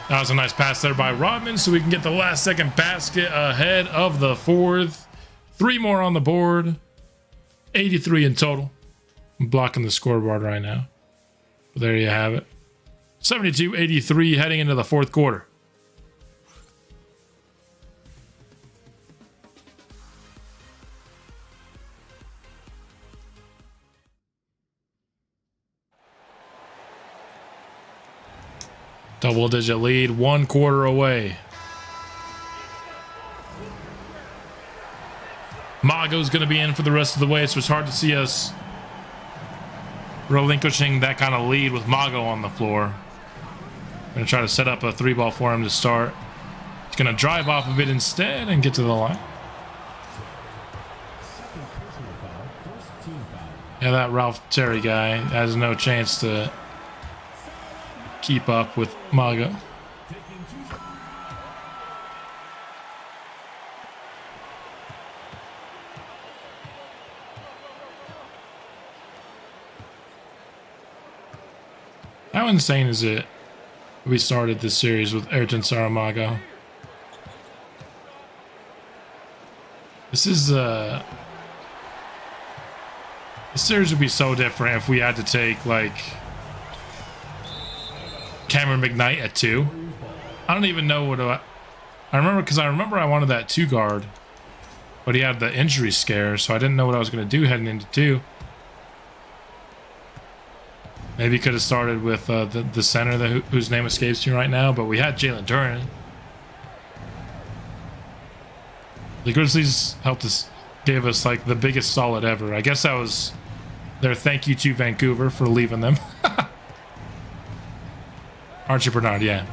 That was a nice pass there by Rodman, so we can get the last second basket ahead of the 4th. 3 more on the board. 83 in total. I'm blocking the scoreboard right now. But there you have it. 72-83 heading into the 4th quarter. Double-digit lead, 1 quarter away. Mago's going to be in for the rest of the way, so it's hard to see us relinquishing that kind of lead with Mago on the floor. I'm going to try to set up a 3-ball for him to start. He's going to drive off of it instead and get to the line. Yeah, that Ralph Terry guy has no chance to keep up with Mago. How insane is it we started this series with Ayrton Saramago? This series would be so different if we had to take like Cameron McKnight at 2. I don't even know what I remember I wanted that 2 guard, but he had the injury scare, so I didn't know what I was going to do heading into 2. Maybe could have started with the center whose name escapes me right now, but we had Jalen Duren. The Grizzlies helped us, gave us like the biggest solid ever. I guess that was their thank you to Vancouver for leaving them. Archie Bernard, yeah.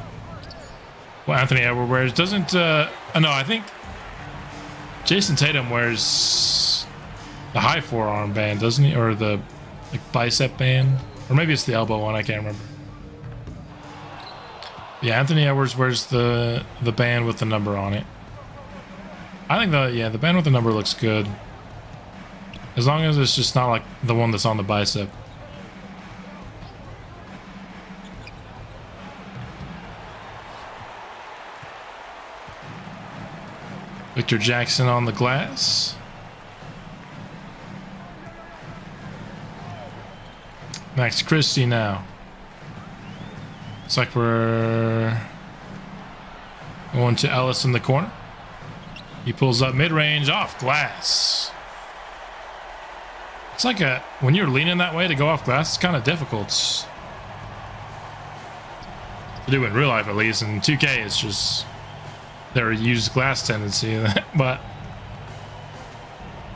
Well, Anthony Edwards wears doesn't. No, I think Jason Tatum wears the high forearm band, doesn't he, or the like bicep band? Or maybe it's the elbow one, I can't remember. Yeah, Anthony Edwards wears the band with the number on it. I think the band with the number looks good. As long as it's just not like the one that's on the bicep. Victor Jackson on the glass. Max Christie now. Looks like we're going to Ellis in the corner. He pulls up mid-range off glass. It's like when you're leaning that way to go off glass, it's kind of difficult. To do in real life, at least. In 2K, it's just their used glass tendency. But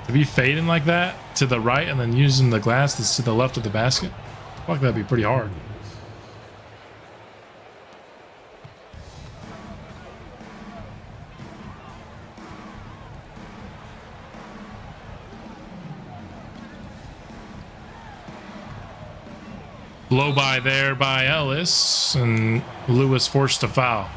to be fading like that to the right and then using the glass that's to the left of the basket, I feel like that'd be pretty hard. Blow by there by Ellis, and Lewis forced to foul.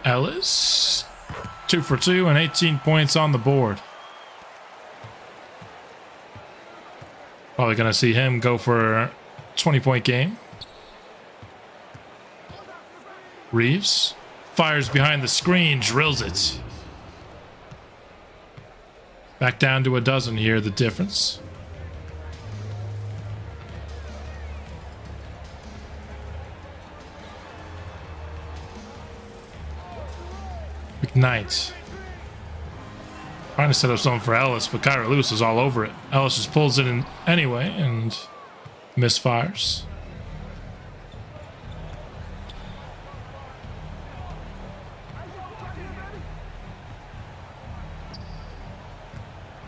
Ellis, 2 for 2 and 18 points on the board. Probably going to see him go for a 20-point game. Reeves fires behind the screen, drills it. Back down to a dozen here, the difference. McKnight. Trying to set up something for Ellis, but Kyra Lewis is all over it. Ellis just pulls it in anyway and misfires.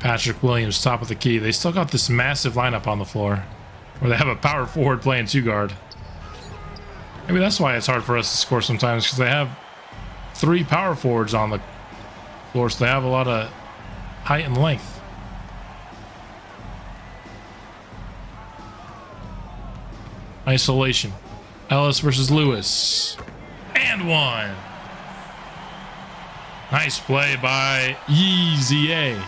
Patrick Williams, top of the key. They still got this massive lineup on the floor where they have a power forward playing two guard. Maybe that's why it's hard for us to score sometimes, because they have three power forwards on the floor, so they have a lot of height and length. Isolation. Ellis versus Lewis. And one. Nice play by Yeezy.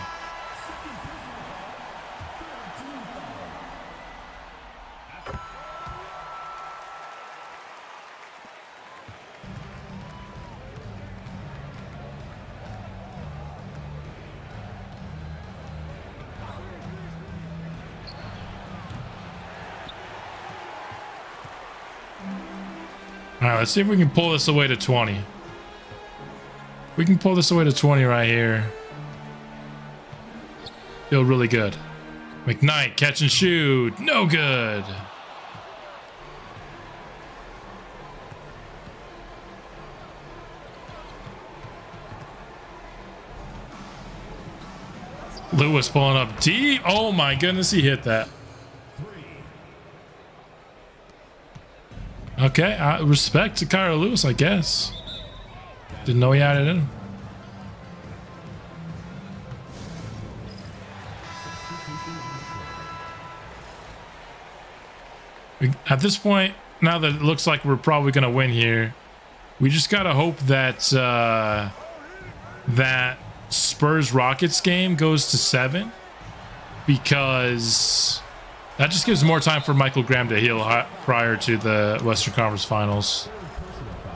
All right, let's see if we can pull this away to 20. We can pull this away to 20 right here. Feel really good. McKnight, catch and shoot. No good. Lewis pulling up deep. Oh my goodness, he hit that. Okay, respect to Kyra Lewis, I guess. Didn't know he had it in him. At this point, now that it looks like we're probably going to win here, we just got to hope that that Spurs Rockets game goes to 7, because that just gives more time for Michael Graham to heal prior to the Western Conference Finals.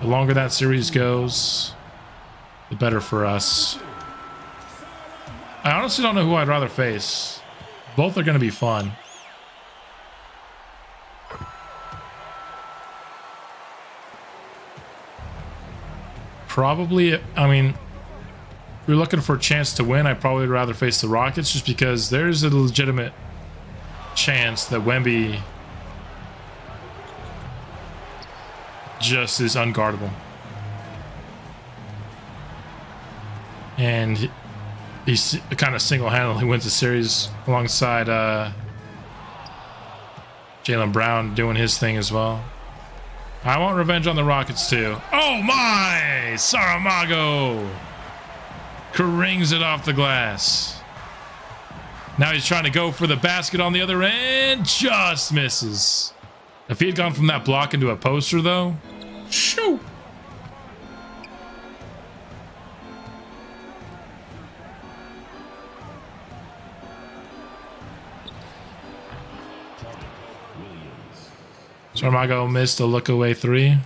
The longer that series goes, the better for us. I honestly don't know who I'd rather face. Both are going to be fun. Probably, I mean, if you're looking for a chance to win, I'd probably rather face the Rockets, just because there's a legitimate chance that Wemby just is unguardable, and he's kind of single-handedly wins the series alongside Jaylen Brown doing his thing as well. I want revenge on the Rockets too. Oh my! Saramago rings it off the glass. Now he's trying to go for the basket on the other end. Just misses. If he had gone from that block into a poster, though, shoo. Saramago missed a look away three.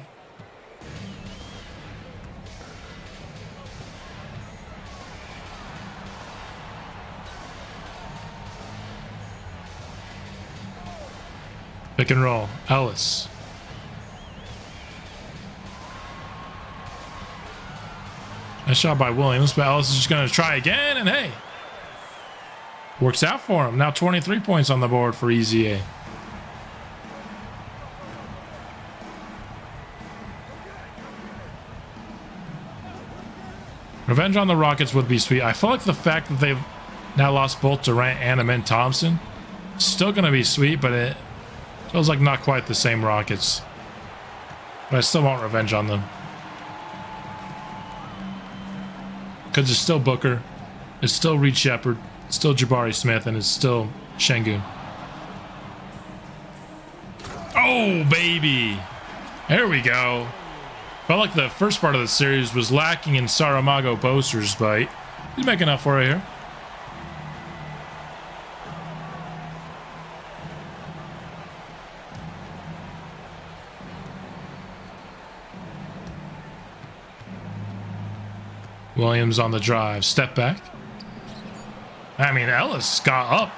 Pick and roll. Ellis. Nice shot by Williams, but Ellis is just going to try again, and hey, works out for him. Now 23 points on the board for EZA. Revenge on the Rockets would be sweet. I feel like the fact that they've now lost both Durant and Amen Thompson, still going to be sweet, but it feels like not quite the same Rockets. But I still want revenge on them. Because it's still Booker, it's still Reed Shepard, it's still Jabari Smith, and it's still Şengün. Oh, baby. There we go. Felt like the first part of the series was lacking in Saramago posters, but he's making up for it here. Williams on the drive. Step back. I mean, Ellis got up.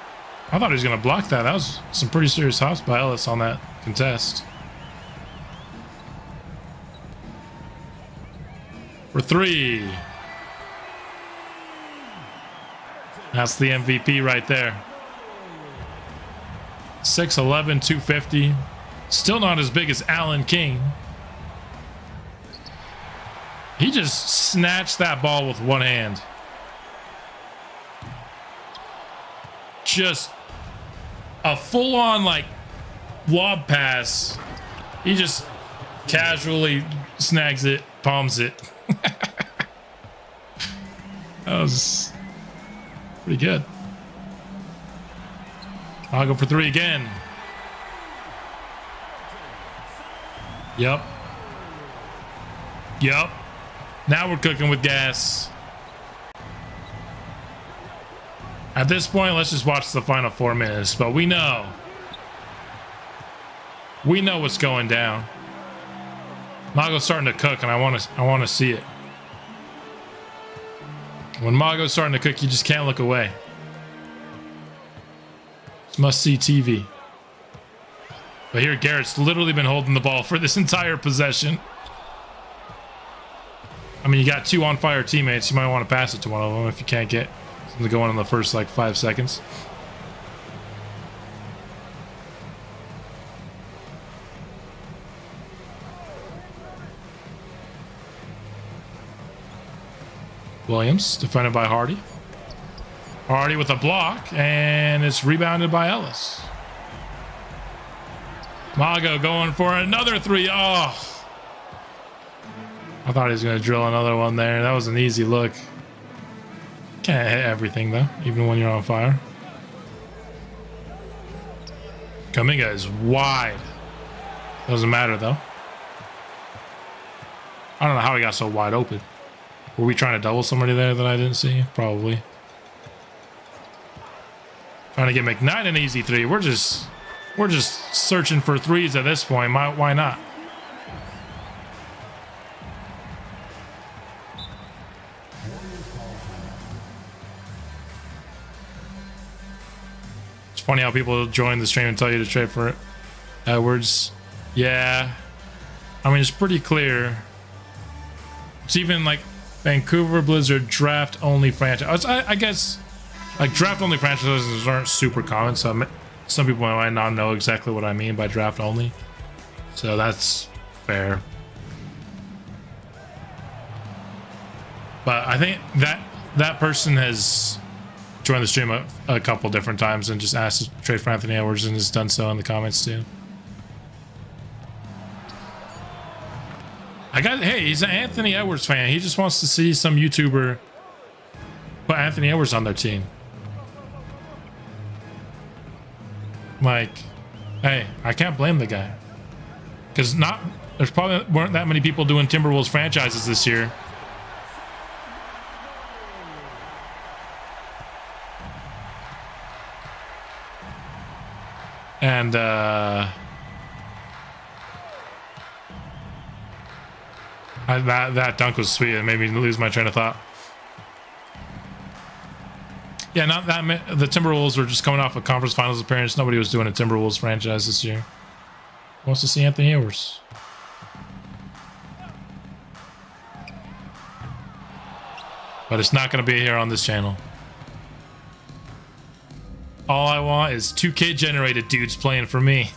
I thought he was going to block that. That was some pretty serious hops by Ellis on that contest. For 3. That's the MVP right there. 6'11", 250. Still not as big as Alan King. He just snatched that ball with one hand. Just a full-on, like, lob pass. He just casually snags it, palms it. That was pretty good. I'll go for 3 again. Yep. Now we're cooking with gas. At this point, let's just watch the final 4 minutes. But we know what's going down. Mago's starting to cook, and I want to see it. When Mago's starting to cook, you just can't look away. It's must-see TV. But here, Garrett's literally been holding the ball for this entire possession. I mean, you got 2 on-fire teammates. You might want to pass it to one of them if you can't get them to go in the first, like, 5 seconds. Williams, defended by Hardy. Hardy with a block, and it's rebounded by Ellis. Mago going for another 3. Oh! I thought he was going to drill another one there. That was an easy look. Can't hit everything, though, even when you're on fire. Kuminga is wide. Doesn't matter, though. I don't know how he got so wide open. Were we trying to double somebody there that I didn't see? Probably. Trying to get McKnight an easy 3. We're just searching for 3s at this point. Why not? It's funny how people join the stream and tell you to trade for Edwards. Yeah. I mean, it's pretty clear. It's even like Vancouver Blizzard draft-only franchise. I guess, like, draft-only franchises aren't super common, so some people might not know exactly what I mean by draft-only. So that's fair. But I think that person has joined the stream a couple different times and just asked to trade for Anthony Edwards and has done so in the comments too. Hey, he's an Anthony Edwards fan. He just wants to see some YouTuber put Anthony Edwards on their team. Like, hey, I can't blame the guy. Because there's probably weren't that many people doing Timberwolves franchises this year. And that dunk was sweet. It made me lose my train of thought. Yeah, not that the Timberwolves were just coming off a conference finals appearance. Nobody was doing a Timberwolves franchise this year. Wants to see Anthony Edwards. But it's not going to be here on this channel. All I want is 2K generated dudes playing for me.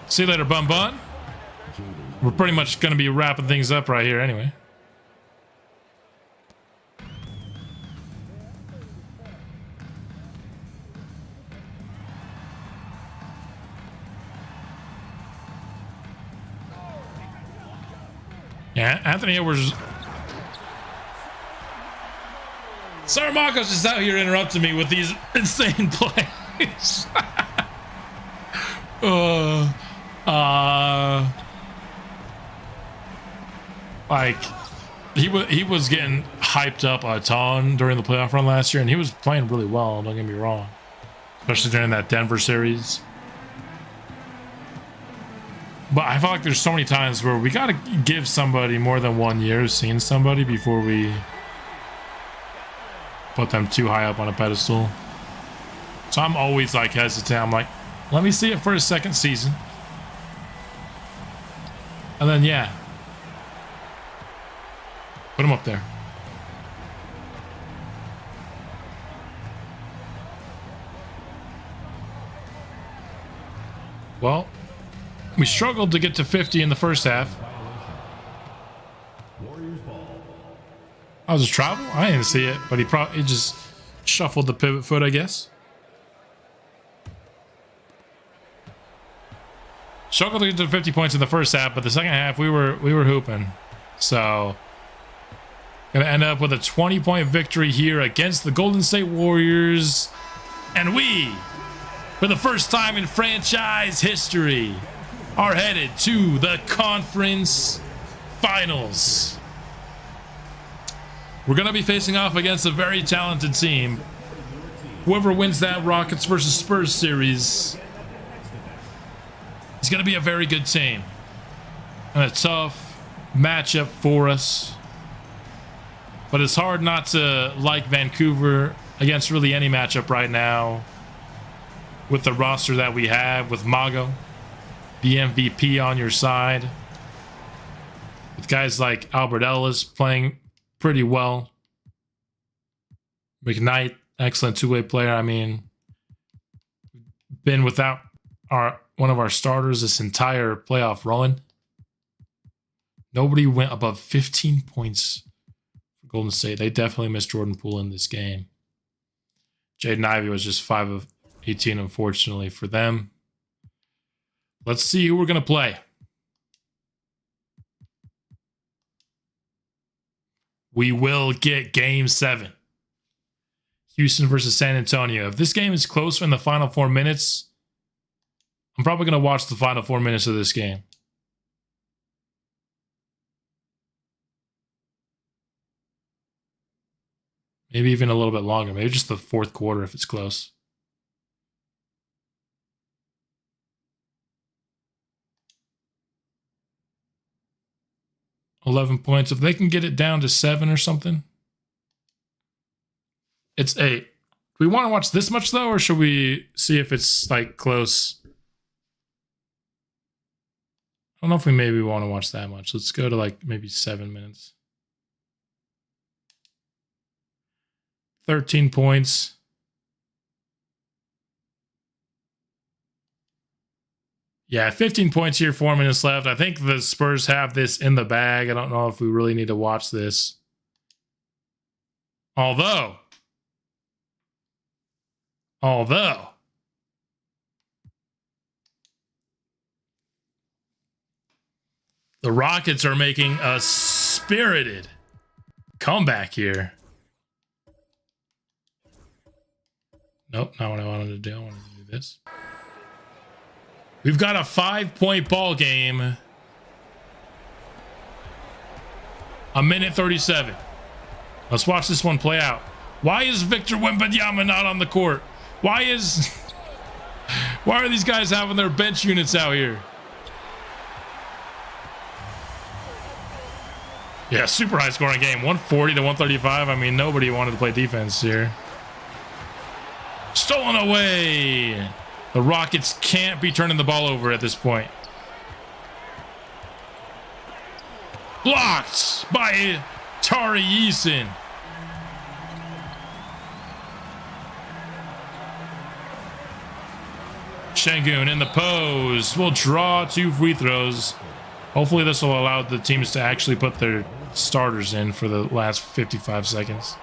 See you later, Bun Bun. We're pretty much going to be wrapping things up right here anyway. Yeah, Anthony Edwards. Saramago's just out here interrupting me with these insane plays. Like he was getting hyped up a ton during the playoff run last year, and he was playing really well, don't get me wrong. Especially during that Denver series. But I feel like there's so many times where we got to give somebody more than 1 year of seeing somebody before we put them too high up on a pedestal. So I'm always like hesitant. I'm like, let me see it for a second season. And then, yeah. Put him up there. Well, we struggled to get to 50 in the first half. I was a travel? I didn't see it, but he just shuffled the pivot foot, I guess. Struggled to get to 50 points in the first half, but the second half we were hooping. So gonna end up with a 20-point victory here against the Golden State Warriors. And we, for the first time in franchise history, are headed to the conference finals. We're going to be facing off against a very talented team. Whoever wins that Rockets versus Spurs series is going to be a very good team. And a tough matchup for us. But it's hard not to like Vancouver against really any matchup right now. With the roster that we have, with Mago, the MVP on your side. With guys like Albert Ellis playing pretty well. McKnight, excellent two-way player. I mean, been without one of our starters this entire playoff run. Nobody went above 15 points for Golden State. They definitely missed Jordan Poole in this game. Jaden Ivey was just 5 of 18, unfortunately, for them. Let's see who we're going to play. We will get Game 7. Houston versus San Antonio. If this game is close in the final 4 minutes, I'm probably going to watch the final 4 minutes of this game. Maybe even a little bit longer. Maybe just the fourth quarter if it's close. $11 points. If they can get it down to 7 or something. It's 8. Do we want to watch this much, though, or should we see if it's, like, close? I don't know if we maybe want to watch that much. Let's go to, like, maybe 7 minutes. 13 points. Yeah, 15 points here, 4 minutes left. I think the Spurs have this in the bag. I don't know if we really need to watch this. Although, the Rockets are making a spirited comeback here. Nope, not what I wanted to do. I wanted to do this. We've got a 5-point ball game. 1:37. Let's watch this one play out. Why is Victor Wembanyama not on the court? Why are these guys having their bench units out here? Yeah, super high scoring game. 140 to 135. I mean, nobody wanted to play defense here. Stolen away. The Rockets can't be turning the ball over at this point. Blocked by Tari Eason. Şengün in the pose will draw 2 free throws. Hopefully this will allow the teams to actually put their starters in for the last 55 seconds.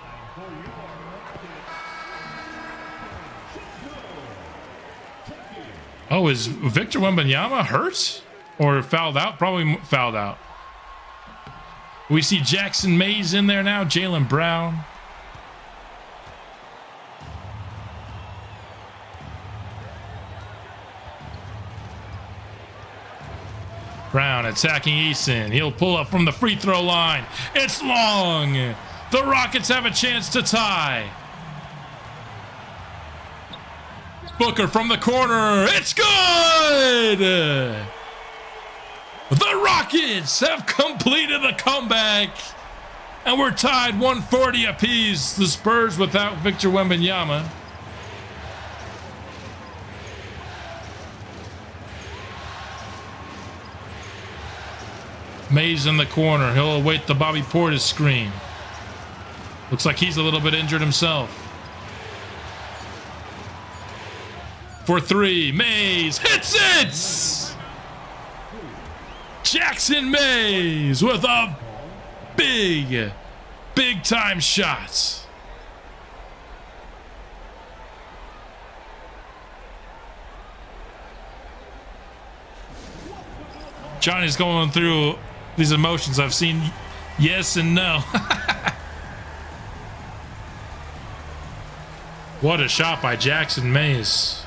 Oh, is Victor Wembanyama hurt or fouled out? Probably fouled out. We see Jackson Mays in there now. Jaylen Brown. Brown attacking Eason. He'll pull up from the free throw line. It's long. The Rockets have a chance to tie. Booker from the corner. It's good! The Rockets have completed the comeback. And we're tied 140 apiece. The Spurs without Victor Wembanyama. Mays in the corner. He'll await the Bobby Portis screen. Looks like he's a little bit injured himself. For three, Mays hits it! Jackson Mays with a big time shot. Johnny's going through these emotions. I've seen yes and no. What a shot by Jackson Mays.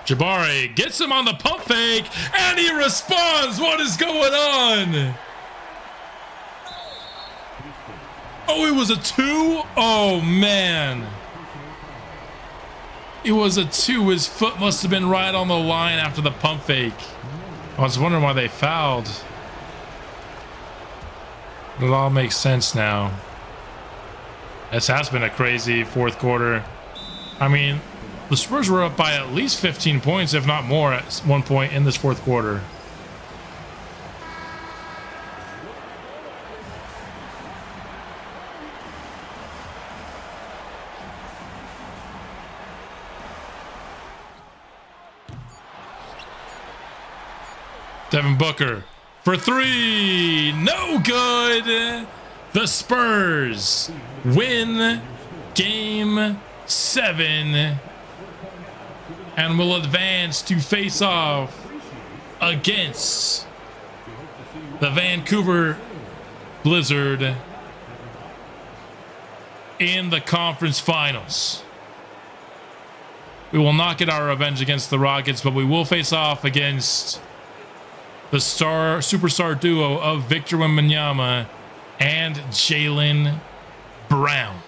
Jabari gets him on the pump fake, and he responds. What is going on? Oh, it was a two? Oh, man. It was a two. His foot must have been right on the line after the pump fake. I was wondering why they fouled. It all makes sense now. This has been a crazy fourth quarter. I mean, the Spurs were up by at least 15 points, if not more, at one point in this fourth quarter. Devin Booker for three. No good. The Spurs win Game 7 and will advance to face off against the Vancouver Blizzard in the conference finals. We will not get our revenge against the Rockets, but we will face off against the superstar duo of Victor Wembanyama and Jaylen Brown.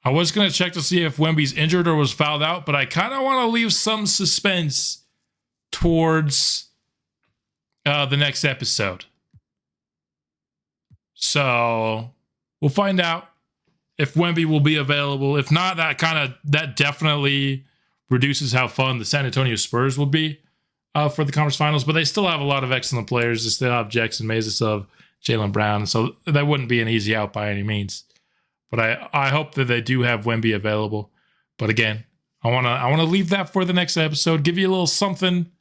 I was going to check to see if Wemby's injured or was fouled out, but I kind of want to leave some suspense towards the next episode. So we'll find out if Wemby will be available. If not, that definitely reduces how fun the San Antonio Spurs will be for the conference finals. But they still have a lot of excellent players. They still have Jackson Mays, they still have Jaylen Brown. So that wouldn't be an easy out by any means. But I hope that they do have Wemby available. But again, I wanna leave that for the next episode. Give you a little something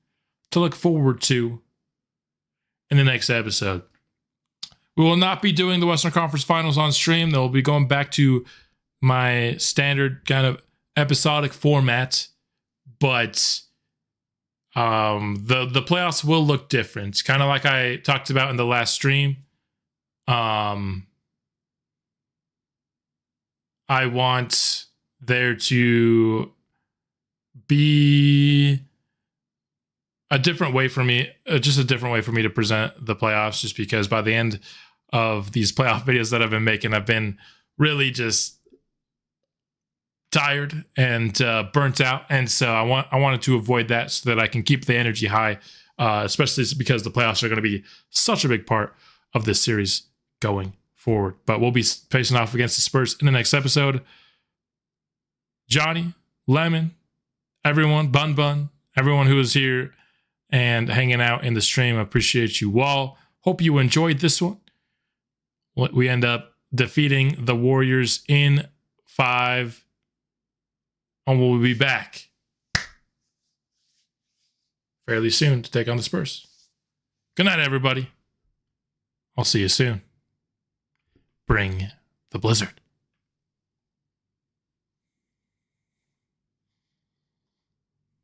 to look forward to in the next episode. We will not be doing the Western Conference Finals on stream. They'll be going back to my standard kind of episodic format. But the playoffs will look different. Kind of like I talked about in the last stream. I want there to be a different way for me, just a different way for me to present the playoffs, just because by the end of these playoff videos that I've been making, I've been really just tired and burnt out. And so I wanted to avoid that so that I can keep the energy high, especially because the playoffs are going to be such a big part of this series going forward. But we'll be facing off against the Spurs in the next episode. Johnny, Lemon, everyone, Bun, everyone who is here and hanging out in the stream, I appreciate you all. Hope you enjoyed this one. We end up defeating the Warriors in 5, and we'll be back fairly soon to take on the Spurs. Good night, everybody. I'll see you soon. Bring the Blizzard.